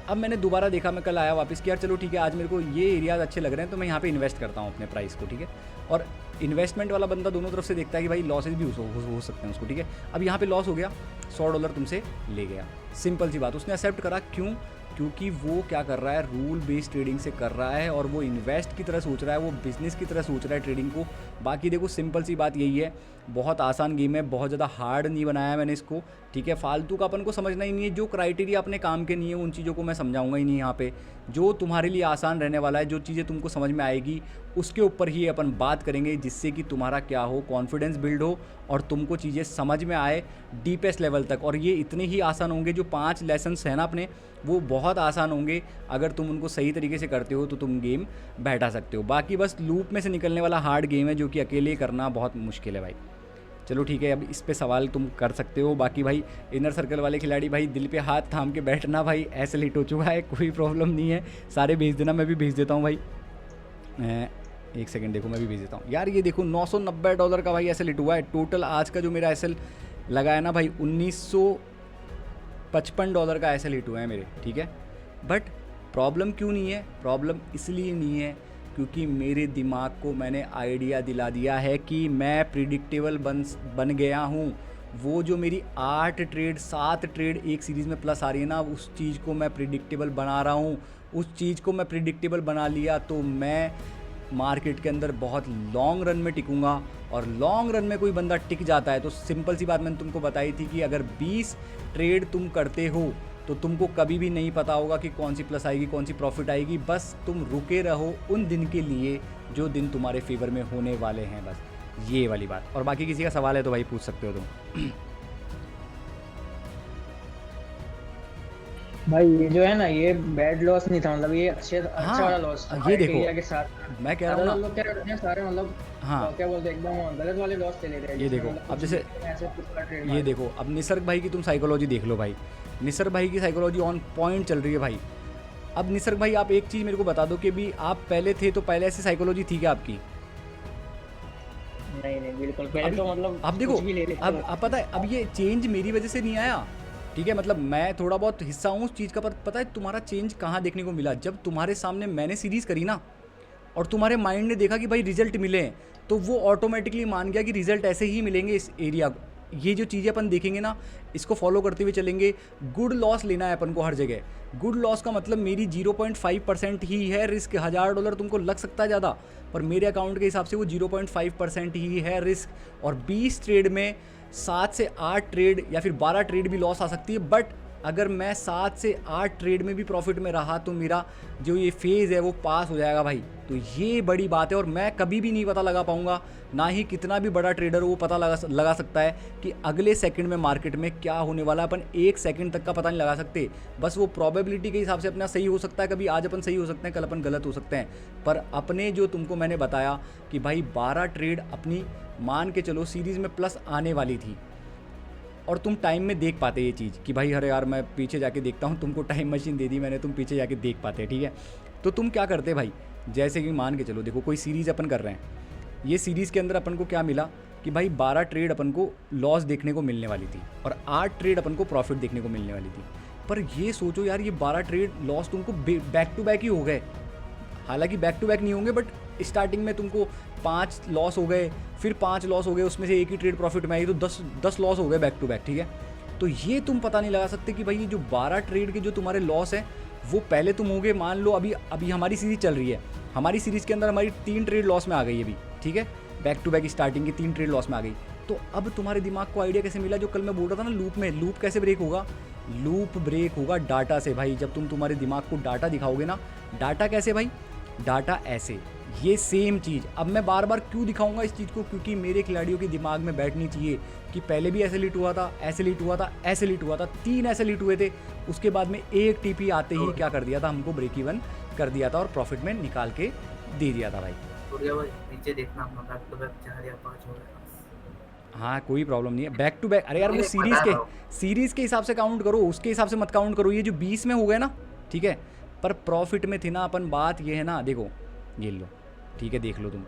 अब मैंने दोबारा देखा, मैं कल आया वापस कि यार चलो ठीक है आज मेरे को ये एरियाज अच्छे लग रहे हैं तो मैं यहाँ पे इन्वेस्ट करता हूँ अपने प्राइस को। ठीक है, और इन्वेस्टमेंट वाला बंदा दोनों तरफ से देखता है कि भाई लॉसेज भी हो सकते हैं उसको। ठीक है, अब यहाँ पे लॉस हो गया, $100 तुमसे ले गया, सिंपल सी बात, उसने एक्सेप्ट करा। क्यों, क्योंकि वो क्या कर रहा है, रूल बेस्ड ट्रेडिंग से कर रहा है और वो इन्वेस्ट की तरह सोच रहा है, वो बिज़नेस की तरह सोच रहा है ट्रेडिंग को। बाकी देखो सिंपल सी बात यही है, बहुत आसान गेम है, बहुत ज़्यादा हार्ड नहीं बनाया मैंने इसको, ठीक है। फालतू का अपन को समझना ही नहीं है, जो क्राइटेरिया अपने काम के नहीं है उन चीज़ों को मैं समझाऊंगा ही नहीं यहाँ पे। जो तुम्हारे लिए आसान रहने वाला है, जो चीज़ें तुमको समझ में आएगी उसके ऊपर ही अपन बात करेंगे, जिससे कि तुम्हारा क्या हो, कॉन्फिडेंस बिल्ड हो और तुमको चीज़ें समझ में आए डीपेस्ट लेवल तक। और ये इतने ही आसान होंगे, जो 5 लेसन्स हैं ना अपने, वो बहुत आसान होंगे। अगर तुम उनको सही तरीके से करते हो तो तुम गेम बैठा सकते हो। बाकी बस लूप में से निकलने वाला हार्ड गेम है, जो कि अकेले करना बहुत मुश्किल है भाई। चलो ठीक है, अब इस पे सवाल तुम कर सकते हो। बाकी भाई इनर सर्कल वाले खिलाड़ी भाई दिल पे हाथ थाम के बैठना भाई, ऐसे लेट हो चुका है, कोई प्रॉब्लम नहीं है, सारे भेज देना, मैं भी भेज देता हूँ भाई। एक सेकंड देखो, मैं भी भेज देता हूँ यार। ये देखो $990 का भाई एसएल हिट हुआ है। टोटल आज का जो मेरा एसएल लगा है ना भाई, $1955 का एसएल हिट हुआ है मेरे, ठीक है। बट प्रॉब्लम क्यों नहीं है, प्रॉब्लम इसलिए नहीं है क्योंकि मेरे दिमाग को मैंने आइडिया दिला दिया है कि मैं प्रिडिक्टेबल बन गया हूँ। वो जो मेरी 8 ट्रेड 7 ट्रेड एक सीरीज़ में प्लस आ रही है ना, उस चीज़ को मैं प्रिडिक्टेबल बना रहा हूँ। उस चीज़ को मैं प्रिडिक्टेबल बना लिया तो मैं मार्केट के अंदर बहुत लॉन्ग रन में टिकूंगा। और लॉन्ग रन में कोई बंदा टिक जाता है तो सिंपल सी बात मैंने तुमको बताई थी कि अगर 20 ट्रेड तुम करते हो तो तुमको कभी भी नहीं पता होगा कि कौन सी प्लस आएगी, कौन सी प्रॉफिट आएगी। बस तुम रुके रहो उन दिन के लिए जो दिन तुम्हारे फेवर में होने वाले हैं, बस ये वाली बात। और बाकी किसी का सवाल है तो भाई पूछ सकते हो तुम। भाई ये जो है ना, ये बैड लॉस नहीं था, मतलब ये अच्छा वाला लॉस था ये देखो क्राइटेरिया के साथ। मैं कह रहा हूँ ना, लोग क्या करते हैं सारे, मतलब हाँ क्या बोलते हैं, एकदम गलत वाले लॉस ले लेते हैं। ये जिसमें देखो मतलब अब कुछ जैसे ऐसे पूरा ट्रेड ये देखो, अब निसर्ग भाई की तुम साइकोलॉजी देख लो भाई। निसर्ग भाई की साइकोलॉजी ऑन पॉइंट चल रही है भाई। अब निसर्ग भाई आप एक चीज़ मेरे को बता दो कि भी आप पहले थे तो पहले ऐसी साइकोलॉजी थी क्या आपकी? नहीं नहीं बिल्कुल, पहले तो मतलब अब देखो, कुछ भी ले लेते अब पता है, अब ये चेंज मेरी वजह से नहीं आया, ठीक है। मतलब मैं थोड़ा बहुत हिस्सा हूँ उस चीज़ का, पर पता है तुम्हारा चेंज कहाँ देखने को मिला, जब तुम्हारे सामने मैंने सीरीज़ करी ना और तुम्हारे माइंड ने देखा कि भाई रिजल्ट मिले हैं, तो वो ऑटोमेटिकली मान गया कि रिजल्ट ऐसे ही मिलेंगे इस एरिया। ये जो चीज़ें अपन देखेंगे ना, इसको फॉलो करते हुए चलेंगे। गुड लॉस लेना है अपन को हर जगह। गुड लॉस का मतलब मेरी 0.5% ही है रिस्क। $1000 तुमको लग सकता है ज़्यादा, पर मेरे अकाउंट के हिसाब से वो 0.5% ही है रिस्क। और 20 ट्रेड में 7 से 8 ट्रेड या फिर 12 ट्रेड भी लॉस आ सकती है। बट अगर मैं 7 से 8 ट्रेड में भी प्रॉफिट में रहा तो मेरा जो ये फेज़ है वो पास हो जाएगा भाई। तो ये बड़ी बात है। और मैं कभी भी नहीं पता लगा पाऊंगा, ना ही कितना भी बड़ा ट्रेडर वो पता लगा सकता है कि अगले सेकंड में मार्केट में क्या होने वाला है। अपन 1 सेकंड तक का पता नहीं लगा सकते। बस वो प्रोबेबिलिटी के हिसाब से अपना सही हो सकता है, कभी आज अपन सही हो सकते हैं, कल अपन गलत हो सकते हैं। पर अपने जो तुमको मैंने बताया कि भाई 12 ट्रेड अपनी मान के चलो सीरीज़ में प्लस आने वाली थी, और तुम टाइम में देख पाते ये चीज़ कि भाई अरे यार मैं पीछे जाके देखता हूँ, तुमको टाइम मशीन दे दी मैंने, तुम पीछे जाके देख पाते, ठीक है। तो तुम क्या करते भाई, जैसे कि मान के चलो देखो कोई सीरीज़ अपन कर रहे हैं, ये सीरीज़ के अंदर अपन को क्या मिला कि भाई 12 ट्रेड अपन को लॉस देखने को मिलने वाली थी और 8 ट्रेड अपन को प्रॉफिट देखने को मिलने वाली थी। पर ये सोचो यार, ये 12 ट्रेड लॉस तुमको बैक टू बैक ही हो गए। हालांकि बैक टू बैक नहीं होंगे, बट स्टार्टिंग में तुमको 5 लॉस हो गए, फिर 5 लॉस हो गए, उसमें से एक ही ट्रेड प्रॉफिट में आई, तो 10 लॉस हो गए बैक टू बैक, ठीक है। तो ये तुम पता नहीं लगा सकते कि भाई ये जो 12 ट्रेड के जो तुम्हारे लॉस है वो पहले तुम होगे, मान लो अभी हमारी सीरीज़ चल रही है, हमारी सीरीज़ के अंदर हमारी 3 ट्रेड लॉस में आ गई अभी, ठीक है। बैक टू बैक स्टार्टिंग की 3 ट्रेड लॉस में आ गई। तो अब तुम्हारे दिमाग को आइडिया कैसे मिला, जो कल मैं बोल रहा था ना लूप में, लूप कैसे ब्रेक होगा? लूप ब्रेक होगा डाटा से भाई। जब तुम तुम्हारे दिमाग को डाटा दिखाओगे ना, डाटा कैसे भाई, डाटा ऐसे, ये सेम चीज़। अब मैं बार बार क्यों दिखाऊंगा इस चीज़ को, क्योंकि मेरे खिलाड़ियों के दिमाग में बैठनी चाहिए कि पहले भी ऐसे लीट हुआ था, ऐसे लीट हुआ था, ऐसे लीट हुआ था, 3 ऐसे लीट हुए थे, उसके बाद में एक टीपी आते ही क्या कर दिया था, हमको ब्रेक इवन कर दिया था और प्रॉफिट में निकाल के दे दिया था भाई। नीचे देखना अपना बैक टू बैक 4 या 5 हो गया। हाँ कोई प्रॉब्लम नहीं है, बैक टू बैक। अरे यार वो सीरीज़ के हिसाब से काउंट करो, उसके हिसाब से मत काउंट करो। ये जो 20 में हो गए ना, ठीक है, पर प्रॉफिट में थे ना अपन। बात ये है ना, देखो ये लो, ठीक है, देख लो तुम,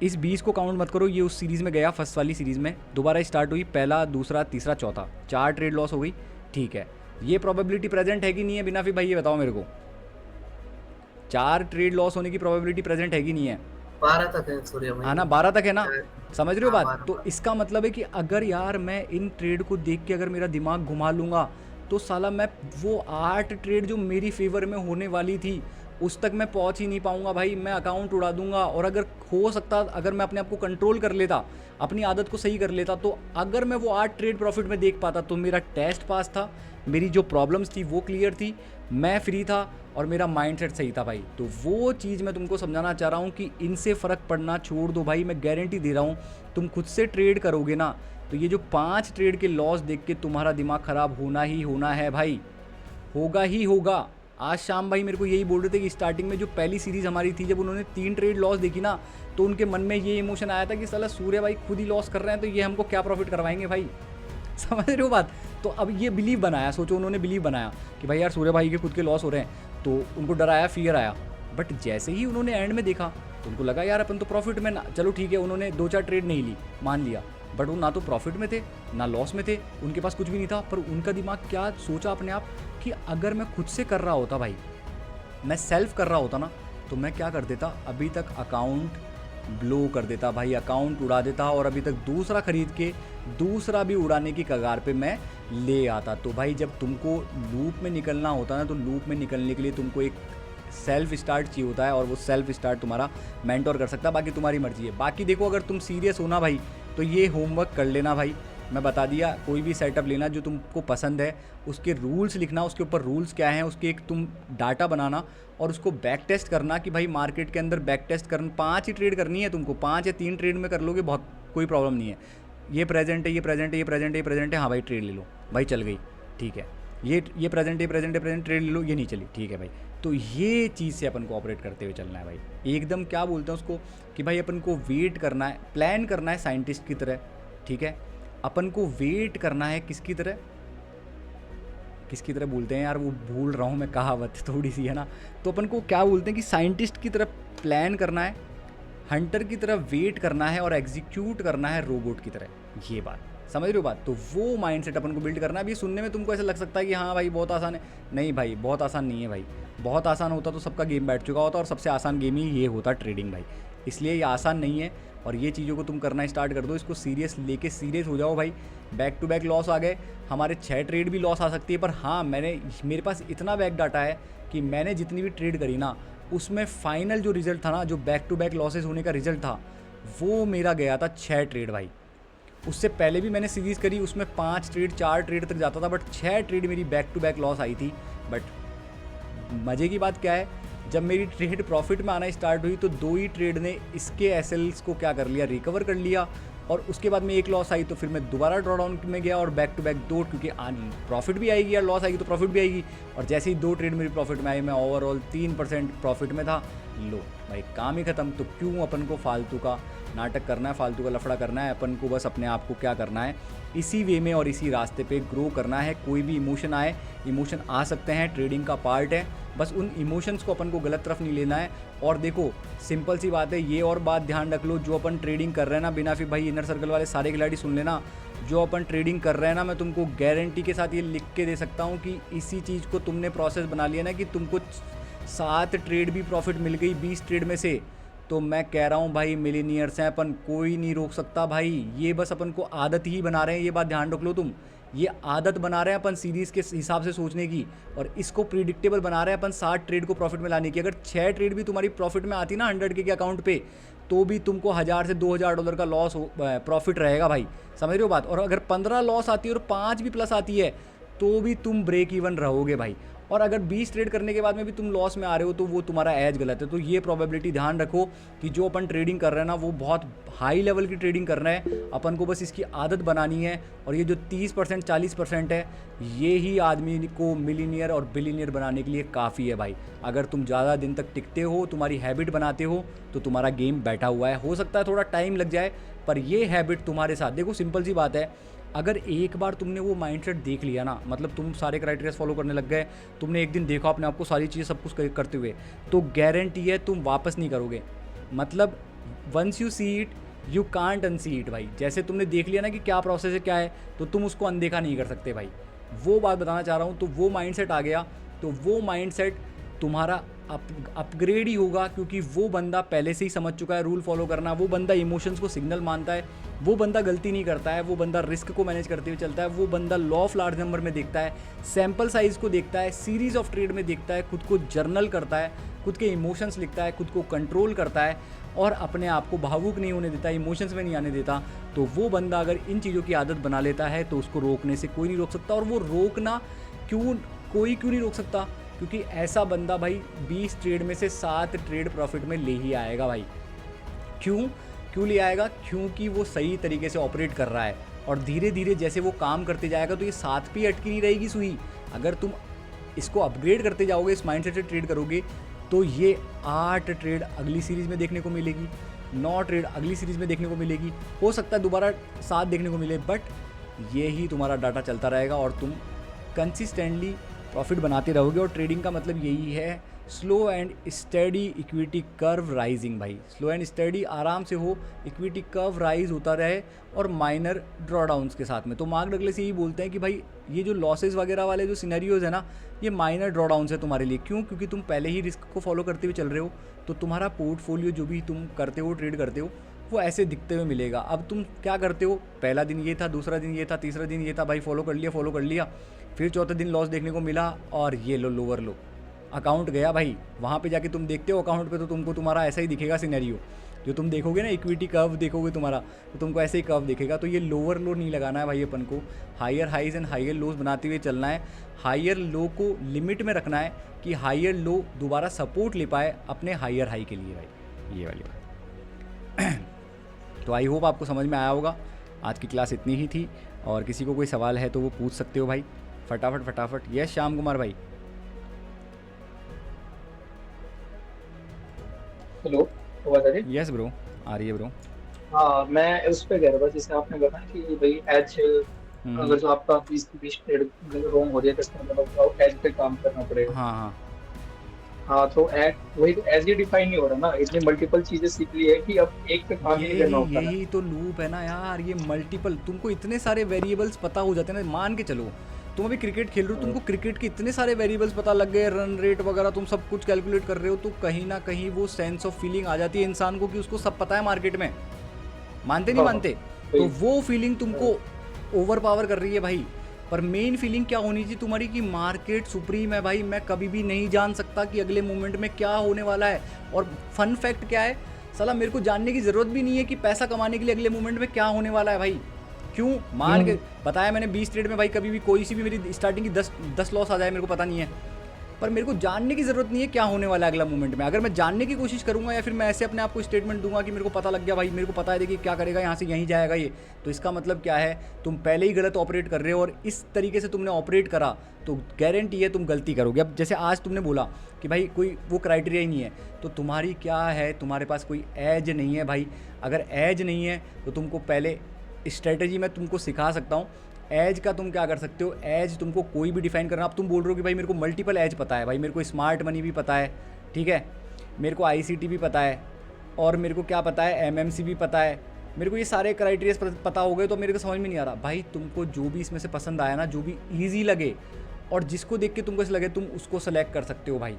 इस 20 को काउंट मत करो। ये उस सीरीज़ में गया, फर्स्ट वाली सीरीज़ में दोबारा स्टार्ट हुई, पहला दूसरा तीसरा चौथा, 4 ट्रेड लॉस हो गई, ठीक है। ये प्रोबेबिलिटी प्रेजेंट है कि नहीं है बिना फिर भाई ये बताओ मेरे को, 4 ट्रेड लॉस होने की प्रोबेबिलिटी प्रेजेंट है कि नहीं है? 12 तक है सूर्य भाई। हाँ ना, 12 तक है ना, समझ रहे हो बात? 12। तो इसका मतलब है कि अगर यार मैं इन ट्रेड को देख के अगर मेरा दिमाग घुमा लूँगा तो साला मैं वो 8 ट्रेड जो मेरी फेवर में होने वाली थी उस तक मैं पहुंच ही नहीं पाऊंगा भाई, मैं अकाउंट उड़ा दूंगा। और अगर हो सकता, अगर मैं अपने आप को कंट्रोल कर लेता, अपनी आदत को सही कर लेता, तो अगर मैं वो 8 ट्रेड प्रॉफिट में देख पाता तो मेरा टेस्ट पास था, मेरी जो प्रॉब्लम्स थी वो क्लियर थी, मैं फ्री था और मेरा माइंडसेट सही था भाई। तो वो चीज़ मैं तुमको समझाना चाह रहा हूँ कि इनसे फ़र्क पड़ना छोड़ दो भाई, मैं गारंटी दे रहा हूँ। तुम खुद से ट्रेड करोगे ना तो ये जो 5 ट्रेड के लॉस देख के तुम्हारा दिमाग ख़राब होना ही होना है भाई, होगा ही होगा। आज शाम भाई मेरे को यही बोल रहे थे कि स्टार्टिंग में जो पहली सीरीज़ हमारी थी, जब उन्होंने 3 ट्रेड लॉस देखी ना, तो उनके मन में ये इमोशन आया था कि साला सूर्य भाई खुद ही लॉस कर रहे हैं तो ये हमको क्या प्रॉफिट करवाएंगे भाई। समझ रहे हो बात? तो अब ये बिलीव बनाया, सोचो उन्होंने बिलीव बनाया कि भाई यार सूर्य भाई के खुद के लॉस हो रहे हैं, तो उनको डर आया, फियर आया। बट जैसे ही उन्होंने एंड में देखा तो उनको लगा यार अपन तो प्रॉफिट में ना, चलो ठीक है उन्होंने 2-4 ट्रेड नहीं ली, मान लिया, बट वो ना तो प्रॉफिट में थे ना लॉस में थे, उनके पास कुछ भी नहीं था। पर उनका दिमाग क्या सोचा अपने आप कि अगर मैं खुद से कर रहा होता भाई, मैं सेल्फ कर रहा होता ना, तो मैं क्या कर देता, अभी तक अकाउंट ब्लो कर देता भाई, अकाउंट उड़ा देता और अभी तक दूसरा खरीद के दूसरा भी उड़ाने की कगार पे मैं ले आता। तो भाई जब तुमको लूप में निकलना होता है ना, तो लूप में निकलने के लिए तुमको एक सेल्फ स्टार्ट चाहिए होता है, और वो सेल्फ स्टार्ट तुम्हारा मेंटोर कर सकता है, बाकी तुम्हारी मर्जी है। बाकी देखो अगर तुम सीरियस हो ना भाई, तो ये होमवर्क कर लेना भाई, मैं बता दिया, कोई भी सेटअप लेना जो तुमको पसंद है, उसके रूल्स लिखना, उसके ऊपर रूल्स क्या हैं, उसके एक तुम डाटा बनाना और उसको बैक टेस्ट करना कि भाई मार्केट के अंदर बैक टेस्ट करना, 5 ही ट्रेड करनी है तुमको, 5 या 3 ट्रेड में कर लोगे बहुत, कोई प्रॉब्लम नहीं है। ये प्रेजेंट है, ये प्रेजेंट है, ये प्रेजेंट है, ये प्रेजेंट है, हाँ भाई ट्रेड ले लो भाई, चल गई, ठीक है। ये प्रेजेंट है, प्रेजेंट है, प्रेजेंट, ट्रेड ले लो, ये नहीं चली, ठीक है भाई। तो ये चीज़ से अपन को ऑपरेट करते हुए चलना है भाई, एकदम क्या बोलते हैं उसको कि भाई अपन को वेट करना है, प्लान करना है साइंटिस्ट की तरह, ठीक है। अपन को वेट करना है किसकी तरह, किसकी तरह बोलते हैं यार, वो भूल रहा हूँ मैं, कहावत थोड़ी सी है ना। तो अपन को क्या बोलते हैं कि साइंटिस्ट की तरह प्लान करना है, हंटर की तरह वेट करना है और एग्जीक्यूट करना है रोबोट की तरह। ये बात समझ रहे हो बात? तो वो माइंडसेट अपन को बिल्ड करना है। अभी सुनने में तुमको ऐसा लग सकता है कि हाँ भाई बहुत आसान है, नहीं भाई बहुत आसान नहीं है भाई। बहुत आसान होता तो सबका गेम बैठ चुका होता, और सबसे आसान गेम ही ये होता ट्रेडिंग भाई। इसलिए ये आसान नहीं है, और ये चीज़ों को तुम करना स्टार्ट कर दो, इसको सीरियस लेके सीरियस हो जाओ भाई। बैक टू बैक लॉस आ गए हमारे, 6 ट्रेड भी लॉस आ सकती है, पर हाँ मेरे पास इतना बैक डाटा है कि मैंने जितनी भी ट्रेड करी ना, उसमें फाइनल जो रिजल्ट था ना, जो बैक टू बैक लॉसेस होने का रिजल्ट था, वो मेरा गया था 6 ट्रेड भाई। उससे पहले भी मैंने सीरीज़ करी, उसमें 5 ट्रेड 4 ट्रेड तक जाता था, बट 6 ट्रेड मेरी बैक टू बैक लॉस आई थी। बट मज़े की बात क्या है, जब मेरी ट्रेड प्रॉफिट में आना स्टार्ट हुई तो 2 ही ट्रेड ने इसके एसएल्स को क्या कर लिया, रिकवर कर लिया। और उसके बाद में एक लॉस आई तो फिर मैं दोबारा ड्रॉ डाउन में गया, और बैक टू बैक 2, क्योंकि प्रॉफिट भी आएगी यार, लॉस आएगी तो प्रॉफिट भी आएगी। और जैसे ही 2 ट्रेड मेरी प्रॉफिट में आई, मैं ओवरऑल 3% प्रॉफिट में था। लो भाई काम ही ख़त्म। तो क्यों अपन को फालतू का नाटक करना है, फालतू का लफड़ा करना है? अपन को बस अपने आप को क्या करना है, इसी वे में और इसी रास्ते पे ग्रो करना है। कोई भी इमोशन आए, इमोशन आ सकते हैं, ट्रेडिंग का पार्ट है, बस उन इमोशंस को अपन को गलत तरफ नहीं लेना है। और देखो सिंपल सी बात है, ये और बात ध्यान रख लो, जो अपन ट्रेडिंग कर रहे हैं ना, बिना फिर भाई इनर सर्कल वाले सारे खिलाड़ी सुन लेना, जो अपन ट्रेडिंग कर रहे हैं ना, मैं तुमको गारंटी के साथ ये लिख के दे सकता हूँ कि इसी चीज़ को तुमने प्रोसेस बना लिया ना कि तुमको 7 ट्रेड भी प्रॉफिट मिल गई 20 ट्रेड में से, तो मैं कह रहा हूँ भाई मिलीनियर्स हैं अपन, कोई नहीं रोक सकता भाई। ये बस अपन को आदत ही बना रहे हैं, ये बात ध्यान रख लो तुम। ये आदत बना रहे हैं अपन सीरीज़ के हिसाब से सोचने की, और इसको प्रिडिक्टेबल बना रहे हैं अपन 60 ट्रेड को प्रॉफिट में लाने की। अगर 6 ट्रेड भी तुम्हारी प्रॉफिट में आती ना 100 के अकाउंट पे, तो भी तुमको $1000 से $2000 का लॉस प्रॉफिट रहेगा भाई, समझ रहे हो बात? और अगर 15 लॉस आती है और 5 भी प्लस आती है, तो भी तुम ब्रेक इवन रहोगे भाई। और अगर 20 ट्रेड करने के बाद में भी तुम लॉस में आ रहे हो, तो वो तुम्हारा एज गलत है। तो ये प्रोबेबिलिटी ध्यान रखो कि जो अपन ट्रेडिंग कर रहे हैं ना, वो बहुत हाई लेवल की ट्रेडिंग कर रहे हैं, अपन को बस इसकी आदत बनानी है। और ये जो 30% 40% है, ये ही आदमी को मिलीनियर और बिलीनियर बनाने के लिए काफ़ी है भाई। अगर तुम ज़्यादा दिन तक टिकते हो, तुम्हारी हैबिट बनाते हो, तो तुम्हारा गेम बैठा हुआ है। हो सकता है थोड़ा टाइम लग जाए, पर ये हैबिट तुम्हारे साथ, देखो सिंपल सी बात है, अगर एक बार तुमने वो माइंडसेट देख लिया ना, मतलब तुम सारे क्राइटेरिया फॉलो करने लग गए, तुमने एक दिन देखा अपने आपको सारी चीज़ें सब कुछ करते हुए, तो गारंटी है तुम वापस नहीं करोगे। मतलब once you see it you can't unsee it भाई। जैसे तुमने देख लिया ना कि क्या प्रोसेस है क्या है, तो तुम उसको अनदेखा नहीं कर सकते भाई। वो बात बताना चाह रहा हूँ। तो वो माइंडसेट आ गया, तो वो माइंडसेट तुम्हारा अपग्रेड ही होगा, क्योंकि वो बंदा पहले से ही समझ चुका है रूल फॉलो करना, वो बंदा इमोशंस को सिग्नल मानता है, वो बंदा गलती नहीं करता है, वो बंदा रिस्क को मैनेज करते हुए चलता है, वो बंदा लॉ ऑफ लार्ज नंबर में देखता है, सैम्पल साइज़ को देखता है, सीरीज़ ऑफ ट्रेड में देखता है, खुद को जर्नल करता है, खुद के इमोशंस लिखता है, खुद को कंट्रोल करता है और अपने आप को भावुक नहीं होने देता, इमोशंस में नहीं आने देता। तो वो बंदा अगर इन चीज़ों की आदत बना लेता है तो उसको रोकने से कोई नहीं रोक सकता। और वो रोकना कोई क्यों नहीं रोक सकता? क्योंकि ऐसा बंदा भाई 20 ट्रेड में से 7 ट्रेड प्रॉफिट में ले ही आएगा भाई। क्यों ले आएगा? क्योंकि वो सही तरीके से ऑपरेट कर रहा है और धीरे धीरे जैसे वो काम करते जाएगा तो ये 7 पे अटकी नहीं रहेगी सुई। अगर तुम इसको अपग्रेड करते जाओगे, इस माइंडसेट से ट्रेड करोगे, तो ये 8 ट्रेड अगली सीरीज़ में देखने को मिलेगी, 9 ट्रेड अगली सीरीज़ में देखने को मिलेगी, हो सकता है दोबारा 7 देखने को मिले, बट ये ही तुम्हारा डाटा चलता रहेगा और तुम कंसिस्टेंटली प्रॉफिट बनाते रहोगे। और ट्रेडिंग का मतलब यही है, slow and study equity curve rising भाई। स्लो एंड स्टडी, आराम से हो, इक्विटी कर्व राइज होता रहे और माइनर ड्रॉडाउन्स के साथ में। तो मार्क डगलस यही बोलते हैं कि भाई ये जो लॉसेस वगैरह वाले जो सिनेरियोज है ना, ये माइनर ड्रॉडाउन्स है तुम्हारे लिए। क्यों? क्योंकि तुम पहले ही रिस्क को फॉलो करते हुए चल रहे हो, तो तुम्हारा पोर्टफोलियो जो भी तुम करते हो, ट्रेड करते हो, वो ऐसे दिखते हुए मिलेगा। अब तुम क्या करते हो, पहला दिन ये था, दूसरा दिन ये था, तीसरा दिन ये था, भाई फॉलो कर लिया, फिर चौथे दिन लॉस देखने को मिला और ये लो लोअर लो, अकाउंट गया भाई। वहाँ पे जाके तुम देखते हो अकाउंट पे तो तुमको तुम्हारा ऐसा ही दिखेगा सिनेरियो। जो तुम देखोगे ना, इक्विटी कर्व देखोगे तुम्हारा, तो तुमको ऐसे ही कर्व दिखेगा। तो ये लोअर लो नहीं लगाना है भाई अपन को, higher highs and higher lows बनाते हुए चलना है। हायर लो को लिमिट में रखना है कि हायर लो दोबारा सपोर्ट ले पाए अपने हायर हाई के लिए भाई, ये वाली बात। तो आई होप आपको समझ में आया होगा। आज की क्लास इतनी ही थी और किसी को कोई सवाल है तो वो पूछ सकते हो भाई, फटाफट। यस श्याम कुमार भाई। हेलो, आवाज आ रही है? यस ब्रो, आ रही है ब्रो। हाँ, मैं उस पे कह रहा था जैसे आपने बताया कि भाई एज अगर जो आपका 20 ट्रेड रॉन्ग हो जाए तो इसका मतलब एज पे काम करना पड़ेगा। हाँ, हाँ, तो एज वही तो एज ही डिफाइन नहीं हो रहा ना, इसमें मल्टीपल चीजें सीख ली है कि अब एक पे काम नहीं करना होता है। यही तो लूप है ना यार, ये मल्टीपल, तुमको इतने सारे वेरिएबल्स पता हो जाते हैं ना। मान के चलो तुम अभी क्रिकेट खेल रहे हो, तुमको क्रिकेट के इतने सारे वेरिएबल्स पता लग गए, रन रेट वगैरह तुम सब कुछ कैलकुलेट कर रहे हो, तो कहीं ना कहीं वो सेंस ऑफ फीलिंग आ जाती है इंसान को कि उसको सब पता है मार्केट में। मानते नहीं मानते? तो वो फीलिंग तुमको ओवर पावर कर रही है भाई। पर मेन फीलिंग क्या होनी चाहिए तुम्हारी कि मार्केट सुप्रीम है भाई, मैं कभी भी नहीं जान सकता कि अगले मोमेंट में क्या होने वाला है। और फन फैक्ट क्या है, साला मेरे को जानने की ज़रूरत भी नहीं है कि पैसा कमाने के लिए अगले मोमेंट में क्या होने वाला है भाई। क्यों? मान के बताया मैंने 20 ट्रेड में भाई कभी भी कोई सी भी मेरी स्टार्टिंग की 10 लॉस आ जाए, मेरे को पता नहीं है, पर मेरे को जानने की ज़रूरत नहीं है क्या होने वाला है अगला मोमेंट में। अगर मैं जानने की कोशिश करूंगा या फिर मैं ऐसे अपने आप को स्टेटमेंट दूंगा कि मेरे को पता लग गया भाई, मेरे को पता है देखिए क्या करेगा, यहाँ से यहीं जाएगा ये, तो इसका मतलब क्या है, तुम पहले ही गलत ऑपरेट कर रहे हो। और इस तरीके से तुमने ऑपरेट करा तो गारंटी है तुम गलती करोगे। अब जैसे आज तुमने बोला कि भाई कोई वो क्राइटेरिया ही नहीं है, तो तुम्हारी क्या है, तुम्हारे पास कोई एज नहीं है भाई। अगर एज नहीं है तो तुमको पहले स्ट्रेटजी मैं तुमको सिखा सकता हूँ। एज का तुम क्या कर सकते हो, एज तुमको कोई भी डिफाइन करना। अब तुम बोल रहे हो कि भाई मेरे को मल्टीपल एज पता है भाई, मेरे को स्मार्ट मनी भी पता है, ठीक है, मेरे को ICT भी पता है, और मेरे को क्या पता है, MMC भी पता है, मेरे को ये सारे क्राइटेरिया पता हो गए, तो मेरे को समझ में नहीं आ रहा भाई। तुमको जो भी इसमें से पसंद आया ना, जो भी ईजी लगे और जिसको देख के तुमको ऐसा लगे, तुम उसको सेलेक्ट कर सकते हो भाई।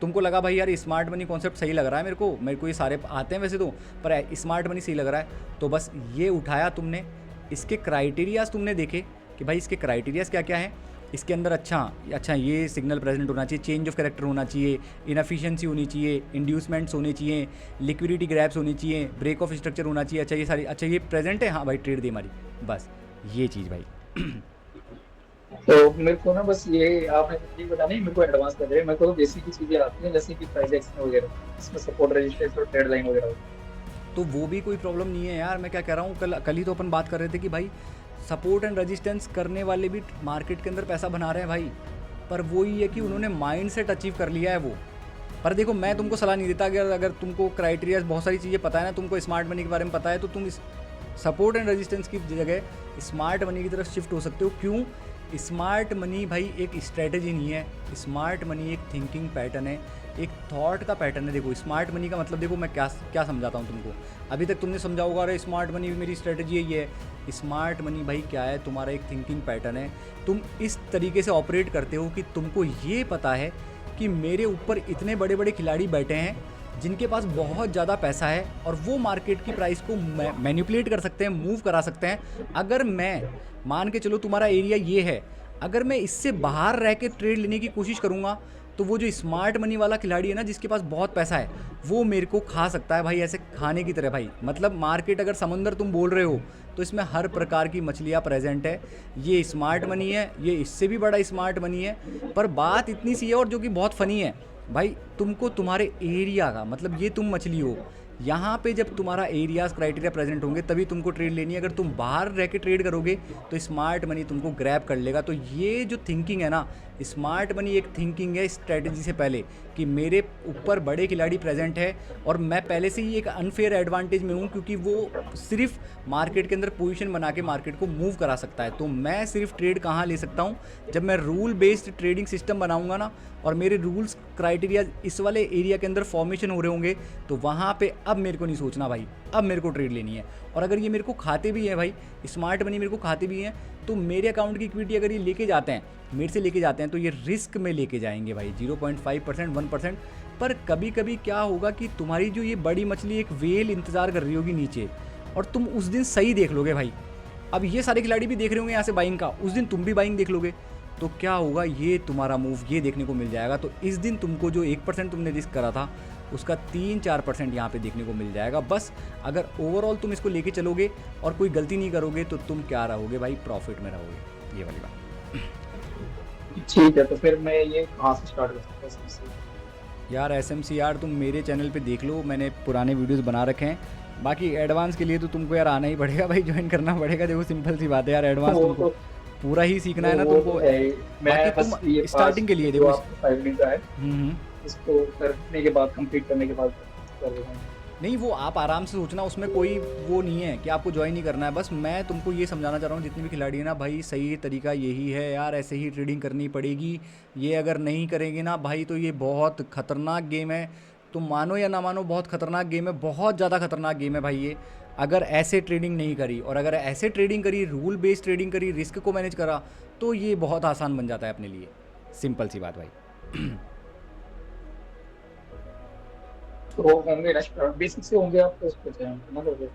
तुमको लगा भाई यार स्मार्ट मनी कॉन्सेप्ट सही लग रहा है, मेरे को ये सारे आते हैं वैसे तो, पर स्मार्ट मनी सही लग रहा है, तो बस ये उठाया तुमने, इसके क्राइटेरियाज तुमने देखे कि भाई इसके क्राइटेरियाज क्या क्या हैं। इसके अंदर अच्छा ये सिग्नल प्रेजेंट होना चाहिए, चेंज ऑफ कैरेक्टर होना चाहिए, इनएफिशिएंसी होनी चाहिए, इंड्यूसमेंट्स होने चाहिए, लिक्विडिटी ग्रैप्स होनी चाहिए, ब्रेक ऑफ स्ट्रक्चर होना चाहिए। अच्छा ये सारी, अच्छा ये प्रेजेंट है, हाँ भाई ट्रेड दे हमारी, बस ये चीज़ भाई। तो मेरे को ना बस ये आपने ये बताया नहीं, मेरे को एडवांस कर रहे हैं, मेरे को तो बेसिक की चीजें आती हैं जैसे कि प्राइस एक्शन वगैरह, इसमें सपोर्ट रेजिस्टेंस और ट्रेड लाइन वगैरह। तो वो भी कोई प्रॉब्लम नहीं है यार। मैं क्या कह रहा हूँ, कल ही तो अपन बात कर रहे थे कि भाई सपोर्ट एंड रेजिस्टेंस करने वाले भी मार्केट के अंदर पैसा बना रहे हैं भाई, पर वो ही है कि उन्होंने माइंडसेट अचीव कर लिया है वो। पर देखो मैं तुमको सलाह नहीं देता कि अगर तुमको क्राइटेरिया बहुत सारी चीज़ें पता है ना, तुमको स्मार्ट मनी के बारे में पता है, तो तुम इस सपोर्ट एंड रेजिस्टेंस की जगह स्मार्ट मनी की तरफ शिफ्ट हो सकते हो। क्यों? स्मार्ट मनी भाई एक स्ट्रैटेजी नहीं है, स्मार्ट मनी एक थिंकिंग पैटर्न है, एक थॉट का पैटर्न है। देखो स्मार्ट मनी का मतलब, देखो मैं क्या समझाता हूँ तुमको। अभी तक तुमने समझा होगा अरे स्मार्ट मनी मेरी स्ट्रैटेजी है, ये है। स्मार्ट मनी भाई क्या है, तुम्हारा एक थिंकिंग पैटर्न है। तुम इस तरीके से ऑपरेट करते हो कि तुमको ये पता है कि मेरे ऊपर इतने बड़े बड़े खिलाड़ी बैठे हैं जिनके पास बहुत ज़्यादा पैसा है और वो मार्केट की प्राइस को मैनिपुलेट कर सकते हैं, मूव करा सकते हैं। अगर मैं मान के चलो तुम्हारा एरिया ये है, अगर मैं इससे बाहर रह के ट्रेड लेने की कोशिश करूँगा तो वो जो स्मार्ट मनी वाला खिलाड़ी है ना, जिसके पास बहुत पैसा है, वो मेरे को खा सकता है भाई, ऐसे खाने की तरह भाई। मतलब मार्केट अगर समुंदर तुम बोल रहे हो तो इसमें हर प्रकार की मछलियाँ प्रेजेंट है। ये स्मार्ट मनी है, ये इससे भी बड़ा स्मार्ट मनी है। पर बात इतनी सी है और जो कि बहुत फ़नी है भाई, तुमको तुम्हारे एरिया का मतलब ये तुम मछली हो, यहाँ पे जब तुम्हारा एरियाज क्राइटेरिया प्रेजेंट होंगे तभी तुमको ट्रेड लेनी है। अगर तुम बाहर रह के ट्रेड करोगे तो स्मार्ट मनी तुमको ग्रैब कर लेगा। तो ये जो थिंकिंग है ना, स्मार्ट मनी एक थिंकिंग है स्ट्रेटजी से पहले कि मेरे ऊपर बड़े खिलाड़ी प्रेजेंट है और मैं पहले से ही एक अनफेयर एडवांटेज में हूँ, क्योंकि वो सिर्फ मार्केट के अंदर पोजीशन बना के मार्केट को मूव करा सकता है। तो मैं सिर्फ ट्रेड कहाँ ले सकता हूँ, जब मैं रूल बेस्ड ट्रेडिंग सिस्टम बनाऊंगा ना और मेरे रूल्स क्राइटेरिया इस वाले एरिया के अंदर फॉर्मेशन हो रहे होंगे, तो वहाँ पे अब मेरे को नहीं सोचना भाई, अब मेरे को ट्रेड लेनी है। और अगर ये मेरे को खाते भी हैं भाई, स्मार्ट मनी मेरे को खाते भी हैं, तो मेरे अकाउंट की इक्विटी अगर ये लेके जाते हैं, मेरे से लेके जाते हैं, तो ये रिस्क में लेके जाएंगे भाई 0.5% 1%। पर कभी कभी क्या होगा कि तुम्हारी जो ये बड़ी मछली एक वेल इंतज़ार कर रही होगी नीचे, और तुम उस दिन सही देख लोगे भाई। अब ये सारे खिलाड़ी भी देख रहे होंगे यहाँ से बाइंग का, उस दिन तुम भी बाइंग देख लोगे, तो क्या होगा, ये तुम्हारा मूव ये देखने को मिल जाएगा। तो इस दिन तुमको जो 1% तुमने रिस्क करा था उसका 3-4% यहाँ पे देखने को मिल जाएगा। बस अगर ओवरऑल तुम इसको लेके चलोगे और कोई गलती नहीं करोगे तो तुम क्या रहोगे भाई, प्रॉफिट में रहोगे। ये वाली बात। ठीक है, तो फिर मैं ये कहाँ से स्टार्ट कर सकता हूँ SMC? यार SMC यार तुम मेरे चैनल पे देख लो, मैंने पुराने वीडियोस बना रखे हैं। बाकी एडवांस के लिए तो तुमको यार आना ही पड़ेगा भाई, ज्वाइन करना पड़ेगा। देखो सिंपल सी बात है यार, एडवांस तुमको पूरा ही सीखना है ना तुमको। मैं बस ये स्टार्टिंग के लिए देखो 5 मिनट का है, इसको करने के बाद कंप्लीट करने के बाद कर देगा। नहीं, वो आप आराम से सोचना, उसमें कोई वो नहीं है कि आपको ज्वाइन नहीं करना है। बस मैं तुमको ये समझाना चाह रहा हूँ, जितने भी खिलाड़ी हैं ना भाई, सही तरीका यही है यार, ऐसे ही ट्रेडिंग करनी पड़ेगी। ये अगर नहीं करेंगे ना भाई तो ये बहुत ख़तरनाक गेम है। तुम मानो या ना मानो, बहुत ख़तरनाक गेम है, बहुत ज़्यादा ख़तरनाक गेम है भाई ये। अगर ऐसे ट्रेडिंग नहीं करी और अगर ऐसे ट्रेडिंग करी, रूल बेस्ड ट्रेडिंग करी, रिस्क को मैनेज करा, तो ये बहुत आसान बन जाता है अपने लिए। सिंपल सी बात भाई। तो होंगे ना बेसिक से होंगे आप उस पे चैनल।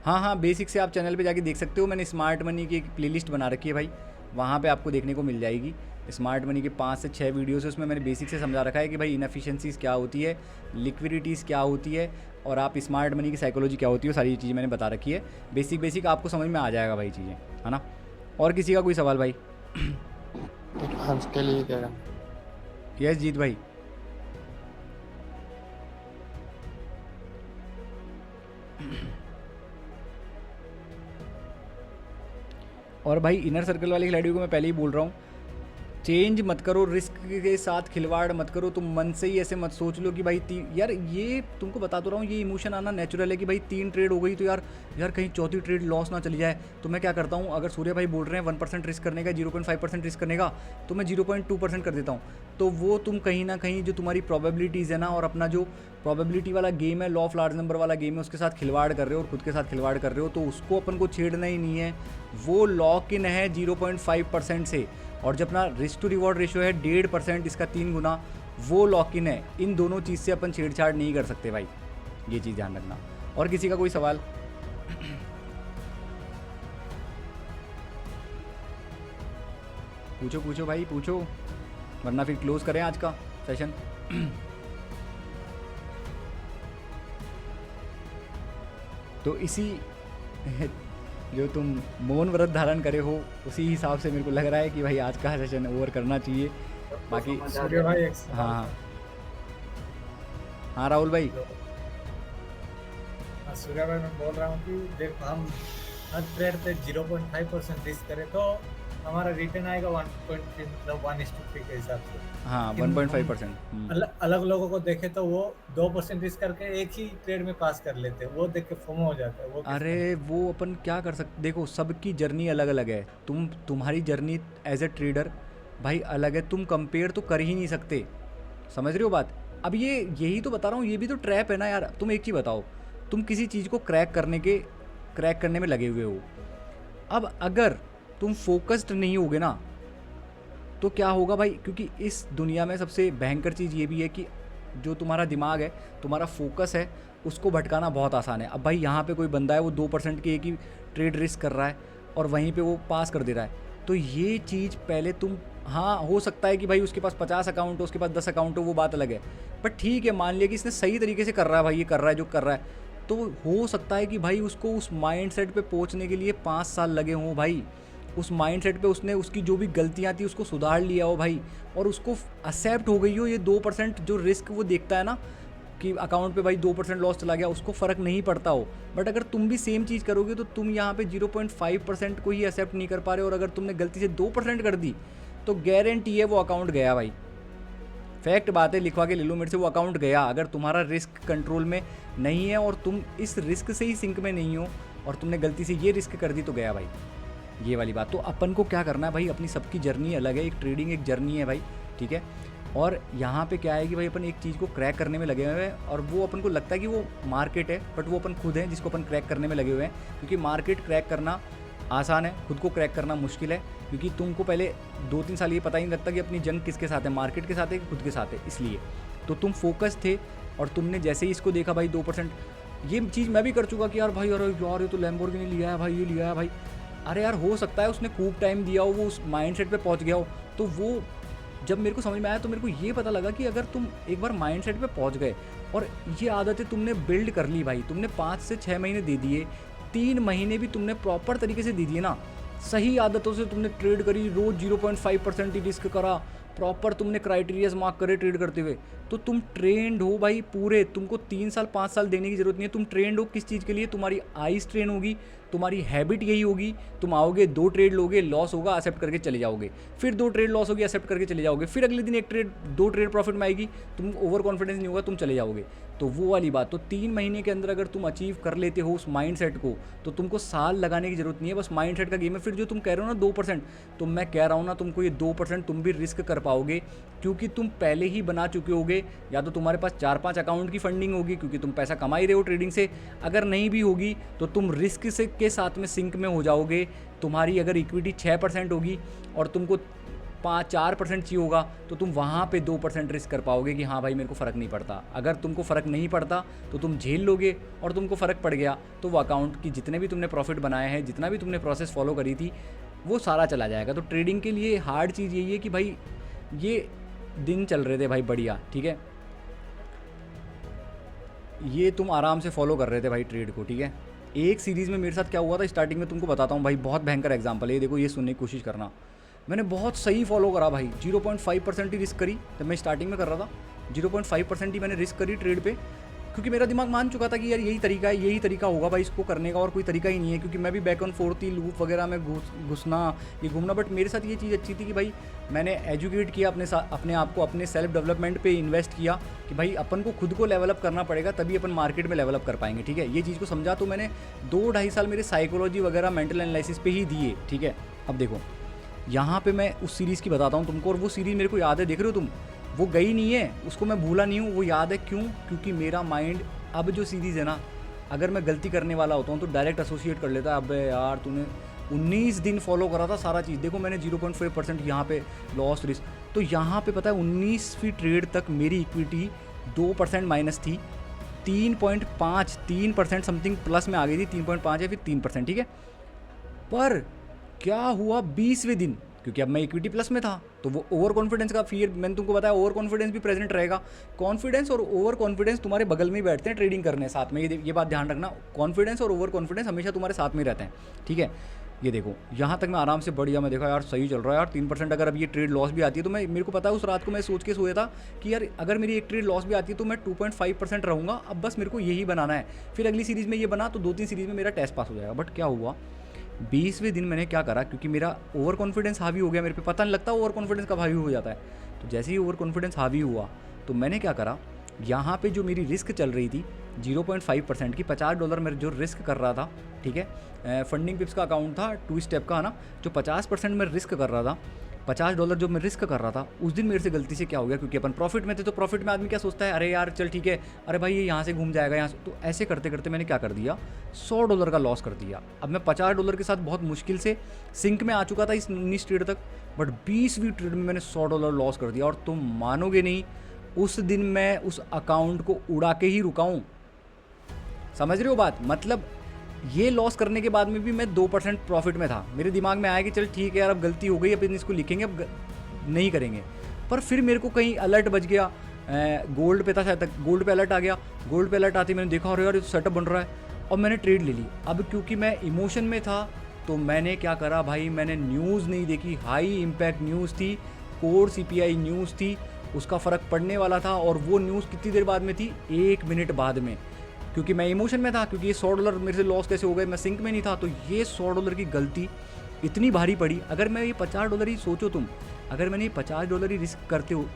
हाँ, बेसिक से आप चैनल पे जाके देख सकते हो। मैंने स्मार्ट मनी की एक प्लेलिस्ट बना रखी है भाई, वहाँ पे आपको देखने को मिल जाएगी। स्मार्ट मनी के 5 से 6 वीडियोस है, उसमें मैंने बेसिक से समझा रखा है कि भाई इनएफिशिएंसीज़ क्या होती है, लिक्विडिटीज़ क्या होती है, और आप स्मार्ट मनी की साइकोलॉजी क्या होती है, सारी चीज़ें मैंने बता रखी है। बेसिक आपको समझ में आ जाएगा भाई चीज़ें, है ना। और किसी का कोई सवाल भाई? के लिए क्या? यस जीत भाई। और भाई इनर सर्कल वाले खिलाड़ियों को मैं पहले ही बोल रहा हूँ, चेंज मत करो, रिस्क के साथ खिलवाड़ मत करो। तुम मन से ही ऐसे मत सोच लो कि भाई यार, ये तुमको बता तो रहा हूँ, ये इमोशन आना नेचुरल है कि भाई 3 ट्रेड हो गई तो यार कहीं चौथी ट्रेड लॉस ना चली जाए। तो मैं क्या करता हूँ, अगर सूर्य भाई बोल रहे हैं 1% रिस्क करने का, 0.5% रिस्क करने का, तो मैं 0.2% कर देता हूँ। तो वो तुम कहीं ना कहीं जो तुम्हारी प्रोबेबिलिटीज़ है ना, और अपना जो प्रोबेबिलिटी वाला गेम है, लॉ ऑफ लार्ज नंबर वाला गेम है, उसके साथ खिलवाड़ कर रहे हो और खुद के साथ खिलवाड़ कर रहे हो। तो उसको अपन को छेड़ना ही नहीं है। वो लॉक इन है 0.5% से, और जब अपना रिस्क टू रिवॉर्ड रेशियो है 1.5%, इसका 3 गुना, वो लॉक इन है। इन दोनों चीज़ से अपन छेड़छाड़ नहीं कर सकते भाई, ये चीज़ ध्यान रखना। और किसी का कोई सवाल? पूछो भाई पूछो, वरना फिर क्लोज करें आज का सेशन। तो इसी जो तुम मौन व्रत धारण करे हो, उसी हिसाब से मेरे को लग रहा है कि भाई आज का सेशन ओवर करना चाहिए। बाकी सूर्य भाई हाँ राहुल भाई। सूर्य भाई, मैं बोल रहा हूँ कि देखो, हम हर ट्रेड पे 0.5% रिस्क करें तो हमारा रिटर्न आएगा 1:3 के हिसाब से। हाँ, 1.5%। अलग लोगों को देखे तो वो 2% रिस्क करके एक ही ट्रेड में पास कर लेते हैं, वो देख के फोमो हो जाता है। वो अरे वो अपन क्या कर सकते, देखो सबकी जर्नी अलग अलग है। तुम्हारी जर्नी एज ए ट्रेडर भाई अलग है, तुम कंपेयर तो कर ही नहीं सकते, समझ रहे हो बात। अब यही तो बता रहा हूँ, ये भी तो ट्रैप है ना यार। तुम एक चीज़ बताओ, तुम किसी चीज़ को क्रैक करने में लगे हुए हो। अब अगर तुम फोकस्ड नहीं होगे ना, तो क्या होगा भाई, क्योंकि इस दुनिया में सबसे भयंकर चीज़ ये भी है कि जो तुम्हारा दिमाग है, तुम्हारा फोकस है, उसको भटकाना बहुत आसान है। अब भाई यहाँ पे कोई बंदा है वो 2% की एक ही ट्रेड रिस्क कर रहा है और वहीं पे वो पास कर दे रहा है, तो ये चीज़ पहले तुम, हाँ हो सकता है कि भाई उसके पास 50 अकाउंट हो, उसके पास 10 अकाउंट हो, वो बात अलग है, बट ठीक है मान लिया कि इसने सही तरीके से कर रहा है भाई, ये कर रहा है जो कर रहा है, तो हो सकता है कि भाई उसको उस माइंड सेट पर पहुँचने के लिए 5 साल लगे हों भाई। उस माइंडसेट पे उसने उसकी जो भी गलतियाँ थी उसको सुधार लिया हो भाई, और उसको एक्सेप्ट हो गई हो ये 2% जो रिस्क वो देखता है ना कि अकाउंट पे भाई 2% लॉस चला गया, उसको फ़र्क नहीं पड़ता हो। बट अगर तुम भी सेम चीज़ करोगे तो तुम यहाँ पे 0.5% को ही एक्सेप्ट नहीं कर पा रहे, और अगर तुमने गलती से 2% कर दी तो गारंटी है वो अकाउंट गया भाई। फैक्ट बात है, लिखवा के ले लो मेरे से, वो अकाउंट गया। अगर तुम्हारा रिस्क कंट्रोल में नहीं है और तुम इस रिस्क से ही सिंक में नहीं हो और तुमने गलती से ये रिस्क कर दी तो गया भाई, ये वाली बात। तो अपन को क्या करना है भाई, अपनी सबकी जर्नी अलग है, एक ट्रेडिंग एक जर्नी है भाई, ठीक है। और यहाँ पे क्या है कि भाई अपन एक चीज़ को क्रैक करने में लगे हुए हैं, और वो अपन को लगता है कि वो मार्केट है, बट वो अपन खुद हैं जिसको अपन क्रैक करने में लगे हुए हैं। क्योंकि मार्केट क्रैक करना आसान है, खुद को क्रैक करना मुश्किल है, क्योंकि तुमको पहले 2-3 साल ये पता ही नहीं लगता कि अपनी जंग किसके साथ है, मार्केट के साथ है कि खुद के साथ है। इसलिए तो तुम फोकस थे और तुमने जैसे ही इसको देखा भाई 2%, ये चीज़ मैं भी कर चुका कि यार भाई अरे यार ये तो लैम्बोर्गिनी लिया है भाई, ये लिया है भाई, अरे यार हो सकता है उसने खूब टाइम दिया हो, वो उस माइंडसेट पे पहुंच गया हो। तो वो जब मेरे को समझ में आया तो मेरे को ये पता लगा कि अगर तुम एक बार माइंडसेट पे पहुंच गए और ये आदतें तुमने बिल्ड कर ली भाई, तुमने 5 से 6 महीने दे दिए, 3 महीने भी तुमने प्रॉपर तरीके से दे दिए ना, सही आदतों से तुमने ट्रेड करी, रोज़ 0.5% ही रिस्क करा, प्रॉपर तुमने क्राइटेरियाज मार्क करे ट्रेड करते हुए, तो तुम ट्रेंड हो भाई पूरे। तुमको 3 साल 5 साल देने की ज़रूरत नहीं है। तुम ट्रेंड हो किस चीज़ के लिए, तुम्हारी आइज ट्रेन होगी, तुम्हारी हैबिट यही होगी। तुम आओगे 2 ट्रेड लोगे, लॉस होगा, एक्सेप्ट करके चले जाओगे, फिर 2 ट्रेड लॉस होगी, एक्सेप्ट करके चले जाओगे, फिर अगले दिन 2 ट्रेड प्रॉफिट में आएगी, तुम ओवर कॉन्फिडेंस नहीं होगा, तुम चले जाओगे। तो वो वाली बात, तो 3 महीने के अंदर अगर तुम अचीव कर लेते हो उस माइंडसेट को, तो तुमको साल लगाने की ज़रूरत नहीं है, बस माइंडसेट का गेम है। फिर जो तुम कह रहे हो ना 2%, तो मैं कह रहा हूँ ना तुमको ये 2% तुम भी रिस्क कर पाओगे, क्योंकि तुम पहले ही बना चुके होगे। या तो तुम्हारे पास 4-5 अकाउंट की फंडिंग होगी क्योंकि तुम पैसा कमा ही रहे हो ट्रेडिंग से, अगर नहीं भी होगी तो तुम रिस्क से के साथ में सिंक में हो जाओगे। तुम्हारी अगर इक्विटी 6% होगी और तुमको 4% चाहिए होगा, तो तुम वहाँ पे 2% रिस्क कर पाओगे कि हाँ भाई मेरे को फ़र्क नहीं पड़ता। अगर तुमको फ़र्क नहीं पड़ता तो तुम झेल लोगे, और तुमको फ़र्क पड़ गया तो वो अकाउंट की जितने भी तुमने प्रॉफिट बनाए हैं, जितना भी तुमने प्रोसेस फॉलो करी थी, वो सारा चला जाएगा। तो ट्रेडिंग के लिए हार्ड चीज़ यही है कि भाई ये दिन चल रहे थे भाई बढ़िया, ठीक है, ये तुम आराम से फॉलो कर रहे थे भाई ट्रेड को, ठीक है। एक सीरीज़ में मेरे साथ क्या हुआ था स्टार्टिंग में तुमको बताता हूँ भाई, बहुत भयंकर एग्जांपल है ये, देखो ये सुनने की कोशिश करना। मैंने बहुत सही फॉलो करा भाई, 0.5% ही रिस्क करी, जब मैं स्टार्टिंग में कर रहा था 0.5% ही मैंने रिस्क करी ट्रेड पे, क्योंकि मेरा दिमाग मान चुका था कि यार यही तरीका है, यही तरीका होगा भाई इसको करने का, और कोई तरीका ही नहीं है। क्योंकि मैं भी back and fourth he loop वगैरह में घुसना, ये घूमना, बट मेरे साथ ये चीज़ अच्छी थी कि भाई मैंने एजुकेट किया अपने आप को, अपने सेल्फ डेवलपमेंट पे इन्वेस्ट किया कि भाई अपन को खुद को लेवल अप करना पड़ेगा, तभी अपन मार्केट में लेवल अप कर पाएंगे, ठीक है। ये चीज़ को समझा, तो मैंने 2-2.5 साल मेरे साइकोलॉजी वगैरह मेंटल एनालिसिस पे ही दिए, ठीक है। अब देखो यहाँ पे मैं उस सीरीज़ की बताता हूँ तुमको, और वो सीरीज़ मेरे को याद है, देख रहे हो तुम, वो गई नहीं है, उसको मैं भूला नहीं हूँ, वो याद है। क्यों? क्योंकि मेरा माइंड अब जो सीरीज़ है ना, अगर मैं गलती करने वाला होता हूँ तो डायरेक्ट एसोसिएट कर लेता है, अबे यार तूने 19 दिन फॉलो करा था सारा चीज़, देखो मैंने 0.5% यहाँ पे लॉस रिस्क, तो यहाँ पे पता है 19वीं ट्रेड तक मेरी इक्विटी 2% माइनस थी, 3% समथिंग प्लस में आ गई थी, 3.5 या फिर 3%, ठीक है। पर क्या हुआ 20वें दिन, क्योंकि अब मैं इक्विटी प्लस में था, तो वो ओवर कॉन्फिडेंस का फियर, मैंने तुमको बताया ओवर कॉन्फिडेंस भी प्रेजेंट रहेगा। कॉन्फिडेंस और ओवर कॉन्फिडेंस तुम्हारे बगल में ही बैठते हैं ट्रेडिंग करने साथ में, ये बात ध्यान रखना, कॉन्फिडेंस और ओवर कॉन्फिडेंस हमेशा तुम्हारे साथ में रहते हैं, ठीक है। ये देखो यहाँ तक मैं आराम से बढ़िया, मैं देखा यार सही चल रहा है यार, 3% अगर अब ये ट्रेड लॉस भी आती है तो मेरे को पता है उस रात को मैं सोच के सोया था कि यार अगर मेरी एक ट्रेड लॉस भी आती है तो मैं 2.5% रहूँगा, अब बस मेरे को यही बनाना है, फिर अगली सीरीज़ में ये बना तो 2-3 सीरीज़ में मेरा टेस्ट पास हो जाएगा। बट क्या हुआ 20वें दिन मैंने क्या करा, क्योंकि मेरा ओवर कॉन्फिडेंस हावी हो गया मेरे पे, पता नहीं लगता ओवर कॉन्फिडेंस कब हावी हो जाता है, तो जैसे ही ओवर कॉन्फिडेंस हावी हुआ तो मैंने क्या करा, यहाँ पे जो मेरी रिस्क चल रही थी 0.5% की, $50 में जो रिस्क कर रहा था, ठीक है, फंडिंग पिप्स का अकाउंट था 2 स्टेप का, है ना, जो 50% में रिस्क कर रहा था, $50 जो मैं रिस्क कर रहा था उस दिन मेरे से गलती से क्या हो गया, क्योंकि अपन प्रॉफिट में थे तो प्रॉफिट में आदमी क्या सोचता है, अरे यार चल ठीक है, अरे भाई ये यहाँ से घूम जाएगा यहाँ से, तो ऐसे करते करते मैंने क्या कर दिया, $100 का लॉस कर दिया। अब मैं $50 के साथ बहुत मुश्किल से सिंक में आ चुका था इस 19 ट्रेड तक, बट 20वीं ट्रेड में मैंने $100 लॉस कर दिया। और तुम मानोगे नहीं, उस दिन मैं उस अकाउंट को उड़ा के ही रुका हूँ। समझ रहे हो बात? मतलब ये लॉस करने के बाद में भी मैं 2% प्रॉफिट में था। मेरे दिमाग में आया कि चल ठीक है यार, अब गलती हो गई, अब इसको लिखेंगे, अब नहीं करेंगे। पर फिर मेरे को कहीं अलर्ट बज गया, गोल्ड पे था शायद तक, गोल्ड पे अलर्ट आ गया। गोल्ड पे अलर्ट आते मैंने देखा, अरे यार ये तो सेटअप बन रहा है, और मैंने ट्रेड ले ली। अब क्योंकि मैं इमोशन में था तो मैंने क्या करा भाई, मैंने न्यूज़ नहीं देखी। हाई इम्पैक्ट न्यूज़ थी, कोर CPI न्यूज़ थी, उसका फ़र्क पड़ने वाला था, और वो न्यूज़ कितनी देर बाद में थी, 1 मिनट बाद में, क्योंकि मैं इमोशन में था, क्योंकि ये $100 मेरे से लॉस कैसे हो गए, मैं सिंक में नहीं था। तो ये $100 की गलती इतनी भारी पड़ी। अगर मैं ये $50 ही सोचो तुम, अगर मैंने ये $50 ही रिस्क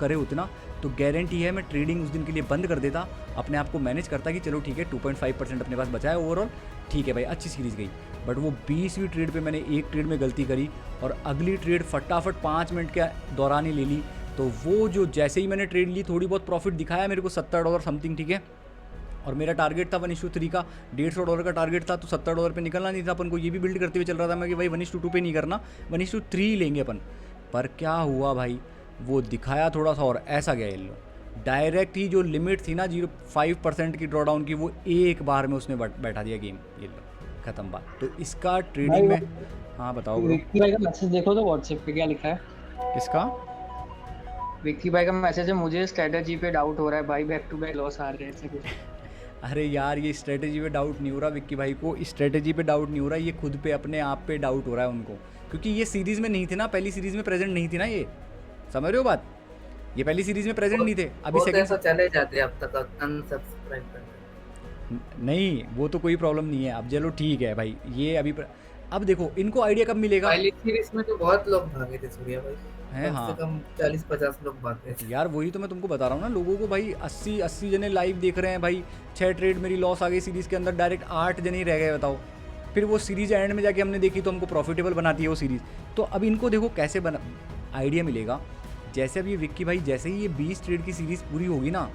करे होते ना, तो गारंटी है मैं ट्रेडिंग उस दिन के लिए बंद कर देता, अपने आप को मैनेज करता कि चलो ठीक है 2.5% अपने पास बचा है ओवरऑल, ठीक है भाई अच्छी सीरीज़ गई। बट वो 20वीं ट्रेड पे मैंने एक ट्रेड में गलती करी, और अगली ट्रेड फटाफट 5 मिनट के दौरान ही ले ली। तो वो जो जैसे ही मैंने ट्रेड ली, थोड़ी बहुत प्रॉफिट दिखाया मेरे को, $70 समथिंग, ठीक है। और मेरा टारगेट था 1:3 का, $150 का टारगेट था, तो $70 पे निकलना नहीं था अपन को। ये भी बिल्ड करते हुए चल रहा था मैं कि भाई 1:2 पे नहीं करना, 1:3 लेंगे अपन। पर क्या हुआ भाई, वो दिखाया थोड़ा सा और ऐसा गया ये लो, डायरेक्ट ही जो लिमिट थी ना 0.5% की ड्रॉडाउन की, वो एक बार में उसने बैठा दिया गेम, ये लो खत्म बात। तो इसका ट्रेडिंग में, हाँ बताओ ब्रो। विक्की भाई का मैसेज देखो तो व्हाट्सएप पे क्या लिखा है। किसका? विक्की भाई का मैसेज है, मुझे स्ट्रेटजी पे डाउट हो रहा है भाई, बैक टू बैक लॉस आ रहे हैं ऐसे कुछ। अरे यार ये स्ट्रेटेजी पे डाउट नहीं हो रहा विक्की भाई को, स्ट्रेटेजी पे डाउट नहीं हो रहा, ये खुद पे अपने आप पे डाउट हो रहा है उनको, क्योंकि ये सीरीज़ में नहीं थे ना, पहली सीरीज़ में प्रेजेंट नहीं थी ना, ये समझ रहे हो बात, ये पहली सीरीज़ में प्रेजेंट नहीं थे। अभी सेकंड चले जाते अब तक अनसब्सक्राइब करते। नहीं, वो तो कोई प्रॉब्लम नहीं है। अब चलो ठीक है भाई, ये अभी अब देखो इनको आइडिया कब मिलेगा। पहली सीरीज में तो बहुत लोग भागे थे सूर्या भाई, हैं हाँ, कम से कम 40-50 लोग भाग गए थे यार। वही तो मैं तुमको बता रहा हूँ ना, लोगों को भाई 80 जने लाइव देख रहे हैं भाई, 6 ट्रेड मेरी लॉस आ गई सीरीज़ के अंदर, डायरेक्ट 8 जने ही रह गए, बताओ। फिर वो सीरीज़ एंड में जाके हमने देखी तो हमको प्रॉफिटेबल बनाती है वो सीरीज़। तो अब इनको देखो कैसे आइडिया मिलेगा, जैसे अब ये विक्की भाई जैसे ही ये 20 ट्रेड की सीरीज़ पूरी होगी ना,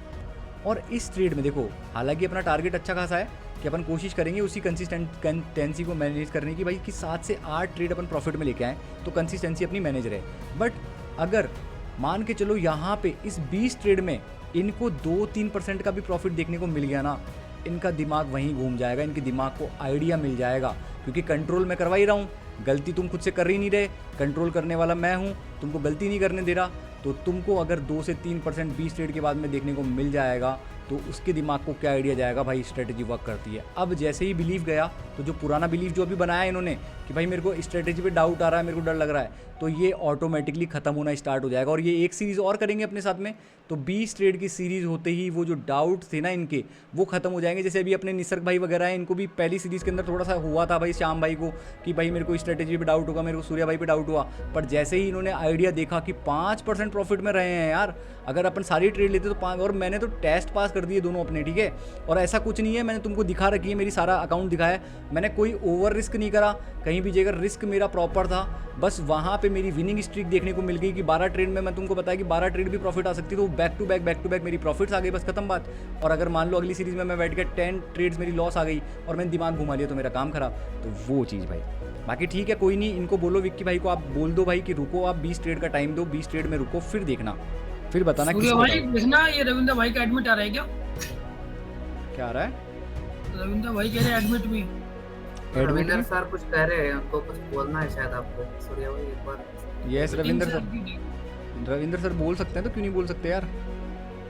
और इस ट्रेड में देखो, हालांकि अपना टारगेट अच्छा खासा है कि अपन कोशिश करेंगे उसी कंसिस्टेंसी को मैनेज करने की भाई, कि 7 से 8 ट्रेड अपन प्रॉफिट में लेके आएँ तो कंसिस्टेंसी अपनी मैनेज रहे। बट अगर मान के चलो यहाँ पे इस 20 ट्रेड में इनको 2-3% का भी प्रॉफिट देखने को मिल गया ना, इनका दिमाग वहीं घूम जाएगा, इनके दिमाग को आइडिया मिल जाएगा, क्योंकि कंट्रोल मैं करवा ही रहा हूँ, गलती तुम खुद से कर ही नहीं रहे, कंट्रोल करने वाला मैं हूँ, तुमको गलती नहीं करने दे रहा। तो तुमको अगर 2 से 3% 20 ट्रेड के बाद में देखने को मिल जाएगा, तो उसके दिमाग को क्या आइडिया जाएगा भाई, स्ट्रेटेजी वर्क करती है। अब जैसे ही बिलीव गया, तो जो पुराना बिलीव जो अभी बनाया इन्होंने कि भाई मेरे को स्ट्रेटेजी पे डाउट आ रहा है, मेरे को डर लग रहा है, तो ये ऑटोमेटिकली ख़त्म होना स्टार्ट हो जाएगा। और ये एक सीरीज़ और करेंगे अपने साथ में, तो 20 ट्रेड की सीरीज़ होते ही वो जो डाउट थे ना इनके, वो ख़त्म हो जाएंगे। जैसे अभी अपने निसर्ग भाई वगैरह हैं, इनको भी पहली सीरीज़ के अंदर थोड़ा सा हुआ था भाई, श्याम भाई को, कि भाई मेरे को स्ट्रेटेजी पे डाउट होगा, मेरे को सूर्या भाई पे डाउट हुआ। पर जैसे ही इन्होंने आइडिया देखा कि 5% प्रॉफिट में रहे हैं यार, अगर अपन सारी ट्रेड लेते तो 5, और मैंने तो टेस्ट पास कर दिए दोनों अपने, ठीक है। और ऐसा कुछ नहीं है, मैंने तुमको दिखा रखी है, मेरी सारा अकाउंट दिखाया, मैंने कोई ओवर रिस्क नहीं करा कहीं भी जगह, रिस्क मेरा प्रॉपर था। बस वहाँ पे मेरी विनिंग स्ट्रीक देखने को मिल गई कि 12 ट्रेड में, मैं तुमको बताया कि 12 ट्रेड भी प्रॉफिट आ सकती, तो बैक टू बैक मेरी प्रॉफिट्स आ गई, बस खत्म बात। और अगर मान लो अगली सीरीज़ में मैं बैठ के 10 ट्रेड्स मेरी लॉस आ गई और मैंने दिमाग घुमा लिया, तो मेरा काम खराब। तो वो चीज़ भाई, बाकी ठीक है कोई नहीं, इनको बोलो विक्की भाई को, आप बोल दो भाई कि रुको, आप 20 ट्रेड का टाइम दो, 20 ट्रेड में रुको, फिर देखना, फिर बताना सूर्या भाई देखना, ये रविंद्र भाई का एडमिट आ रहा है क्या आ रहा है। रविंद्र भाई कह रहे हैं एडमिट भी। रविंद्र सर कुछ कह रहे हैं, उनको कुछ बोलना है शायद आपको, सूर्या भाई एक बार। यस रविंद्र सर बोल सकते हैं, तो क्यों नहीं बोल सकते यार।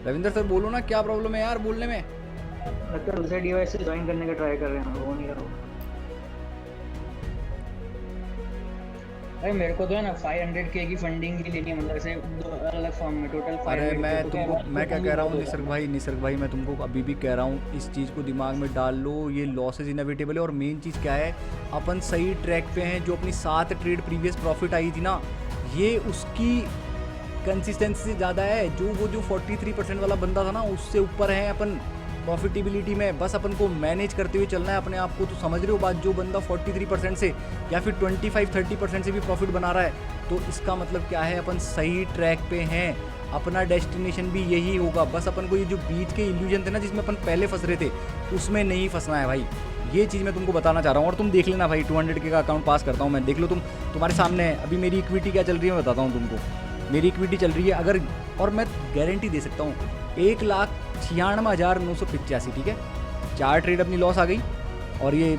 रविंद्र सर बोलो ना, क्या प्रॉब्लम है यार बोलने में। लगता है दूसरे डिवाइस से ज्वाइन करने का ट्राई कर रहे हैं, वो नहीं रहा भाई। मेरे को तो है ना 500K की फंडिंग ही लेनी है, मतलब ऐसे दो अलग फॉर्म में टोटल 500K। अरे मैं क्या कह रहा हूँ निसर्ग भाई मैं तुमको अभी भी कह रहा हूँ, इस चीज़ को दिमाग में डाल लो, ये लॉसेज इनएविटेबल है। और मेन चीज़ क्या है, अपन सही ट्रैक पे हैं। जो अपनी 7 ट्रेड प्रीवियस प्रॉफिट आई थी ना, ये उसकी कंसिस्टेंसी से ज़्यादा है। जो 43% वाला बंदा था ना, उससे ऊपर है अपन। प्रॉफिटेबिलिटी में, बस अपन को मैनेज करते हुए चलना है अपने आप को। तो समझ रहे हो बात, जो बंदा 43% से या फिर 25-30% से भी प्रॉफिट बना रहा है तो इसका मतलब क्या है, अपन सही ट्रैक पे हैं, अपना डेस्टिनेशन भी यही होगा। बस अपन को ये जो बीच के इल्यूजन थे ना जिसमें अपन पहले फंस रहे थे, उसमें नहीं फंसना है भाई। ये चीज़ मैं तुमको बताना चाह रहा हूँ। और तुम देख लेना भाई, 200K का अकाउंट पास करता हूँ मैं, देख लो तुम्हारे सामने है। अभी मेरी इक्विटी क्या चल रही है मैं बताता हूँ तुमको। मेरी इक्विटी चल रही है अगर, और मैं गारंटी दे सकता हूँ 1,96,985, ठीक है। 4 ट्रेड अपनी लॉस आ गई, और ये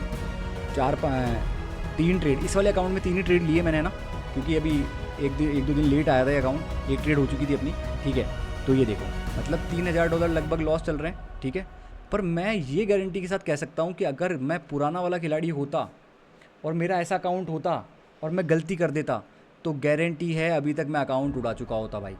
3 ट्रेड इस वाले अकाउंट में 3 ही ट्रेड लिए मैंने ना, क्योंकि अभी एक दो दिन लेट आया था ये अकाउंट, 1 ट्रेड हो चुकी थी अपनी, ठीक है। तो ये देखो मतलब $3,000 लगभग लॉस चल रहे हैं, ठीक है। पर मैं ये गारंटी के साथ कह सकता हूँ कि अगर मैं पुराना वाला खिलाड़ी होता और मेरा ऐसा अकाउंट होता और मैं गलती कर देता तो गारंटी है अभी तक मैं अकाउंट उड़ा चुका होता भाई।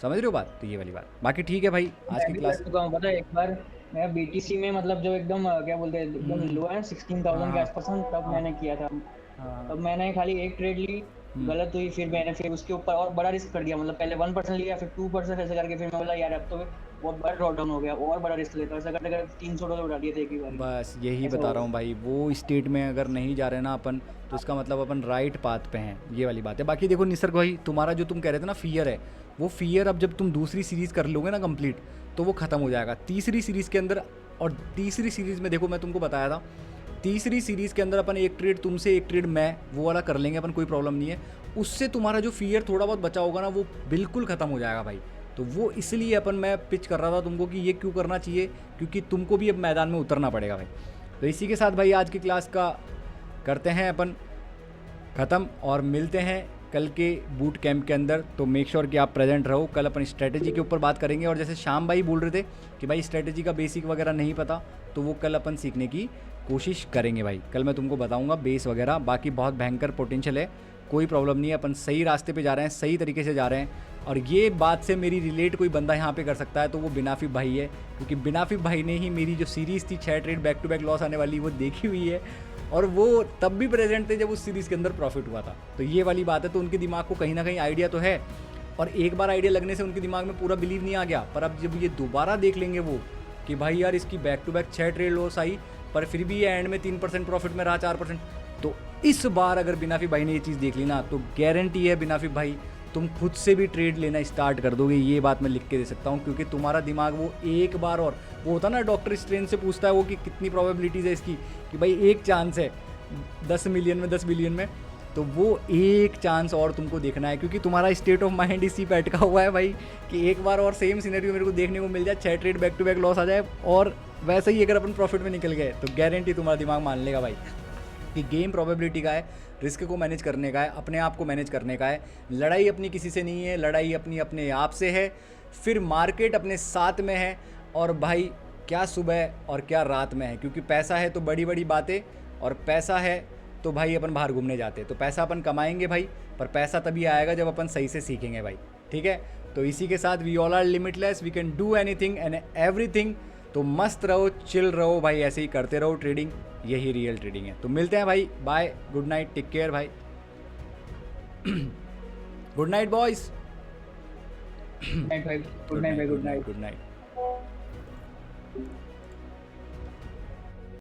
समझ रहे हो बात? तो ये वाली बात। बाकी ठीक है भाई, आज की क्लास चुका हूँ। पता है एक बार मैं बीटीसी में मतलब जो एकदम क्या बोलते हैं एकदम लो है 16,000 के आसपास, तब मैंने किया था। तब मैंने खाली एक ट्रेड ली, गलत हुई, फिर मैंने फिर उसके ऊपर और बड़ा रिस्क कर दिया। मतलब पहले 1% लिया, फिर 2% ऐसे करके फिर मैं बोला यार अब तो बहुत बड़ा ड्रॉप डाउन हो गया, और बड़ा रिस्क लेता, ऐसा करते करते $300 उड़ा दिए थे एक ही बार। बस यही बता रहा हूँ भाई, वो स्टेट में अगर नहीं जा रहे ना अपन, तो इसका मतलब अपन राइट पाथ पे हैं, ये वाली बात है। बाकी देखो निसर्ग भाई, तुम्हारा जो तुम कह रहे थे ना फियर है, वो फियर अब जब तुम दूसरी सीरीज़ कर लोगे ना कंप्लीट, तो वो ख़त्म हो जाएगा तीसरी सीरीज़ के अंदर। और तीसरी सीरीज़ में देखो मैं तुमको बताया था, तीसरी सीरीज़ के अंदर अपन एक ट्रेड तुमसे, एक ट्रेड मैं, वो वाला कर लेंगे अपन, कोई प्रॉब्लम नहीं है। उससे तुम्हारा जो फियर थोड़ा बहुत बचा होगा ना, वो बिल्कुल ख़त्म हो जाएगा भाई। तो वो इसलिए अपन, मैं पिच कर रहा था तुमको कि ये क्यों करना चाहिए, क्योंकि तुमको भी अब मैदान में उतरना पड़ेगा भाई। तो इसी के साथ भाई आज की क्लास का करते हैं अपन ख़त्म, और मिलते हैं कल के बूट कैंप के अंदर। तो मेक श्योर कि आप प्रेजेंट रहो। कल अपन स्ट्रेटेजी के ऊपर बात करेंगे, और जैसे श्याम भाई बोल रहे थे कि भाई स्ट्रेटेजी का बेसिक वगैरह नहीं पता, तो वो कल अपन सीखने की कोशिश करेंगे भाई। कल मैं तुमको बताऊंगा बेस वगैरह। बाकी बहुत भयंकर पोटेंशियल है, कोई प्रॉब्लम नहीं है, अपन सही रास्ते पे जा रहे हैं, सही तरीके से जा रहे हैं। और ये बात से मेरी रिलेट कोई बंदा यहाँ पे कर सकता है तो वो बिनाफिफ भाई है, क्योंकि बिनाफिफ भाई ने ही मेरी जो सीरीज़ थी 6 trade back to back loss आने वाली, वो देखी हुई है, और वो तब भी प्रेजेंट थे जब उस सीरीज़ के अंदर प्रॉफिट हुआ था। तो ये वाली बात है। तो उनके दिमाग को कहीं ना कहीं आइडिया तो है, और एक बार आइडिया लगने से उनके दिमाग में पूरा बिलीव नहीं आ गया। पर अब जब ये दोबारा देख लेंगे वो कि भाई यार इसकी back to back 6 trade loss आई, पर फिर भी ये एंड में 3% प्रॉफिट में रहा, 4%, तो इस बार अगर बिनाफिफ भाई ने ये चीज़ देख ली ना, तो गारंटी है बिनाफिफ भाई तुम खुद से भी ट्रेड लेना स्टार्ट कर दोगे। ये बात मैं लिख के दे सकता हूँ, क्योंकि तुम्हारा दिमाग वो एक बार, और वो होता ना डॉक्टर स्ट्रेन से पूछता है वो कि कितनी प्रोबेबिलिटीज़ है इसकी, कि भाई एक चांस है 10 मिलियन में, 10 बिलियन में, तो वो एक चांस और तुमको देखना है, क्योंकि तुम्हारा स्टेट ऑफ माइंड इसी पे अटका हुआ है भाई, कि एक बार और सेम सिनेरियो मेरे को देखने को मिल जाए, 6 trade back to back loss आ जाए, और वैसे ही अगर अपन प्रॉफिट में निकल गए, तो गारंटी तुम्हारा दिमाग मान लेगा भाई कि गेम प्रोबेबिलिटी का है, रिस्क को मैनेज करने का है, अपने आप को मैनेज करने का है। लड़ाई अपनी किसी से नहीं है, लड़ाई अपनी अपने आप से है, फिर मार्केट अपने साथ में है, और भाई क्या सुबह और क्या रात में है, क्योंकि पैसा है तो बड़ी बड़ी बातें, और पैसा है तो भाई अपन बाहर घूमने जाते, तो पैसा अपन कमाएंगे भाई, पर पैसा तभी आएगा जब अपन सही से सीखेंगे भाई, ठीक है। तो इसी के साथ we all are limitless, we can do anything and everything. तो मस्त रहो, चिल रहो भाई, ऐसे ही करते रहो ट्रेडिंग, यही रियल ट्रेडिंग है। तो मिलते हैं भाई, bye, good night, take care भाई, good night boys, good night भाई, गुड नाइट भाई, गुड नाइट। Good night.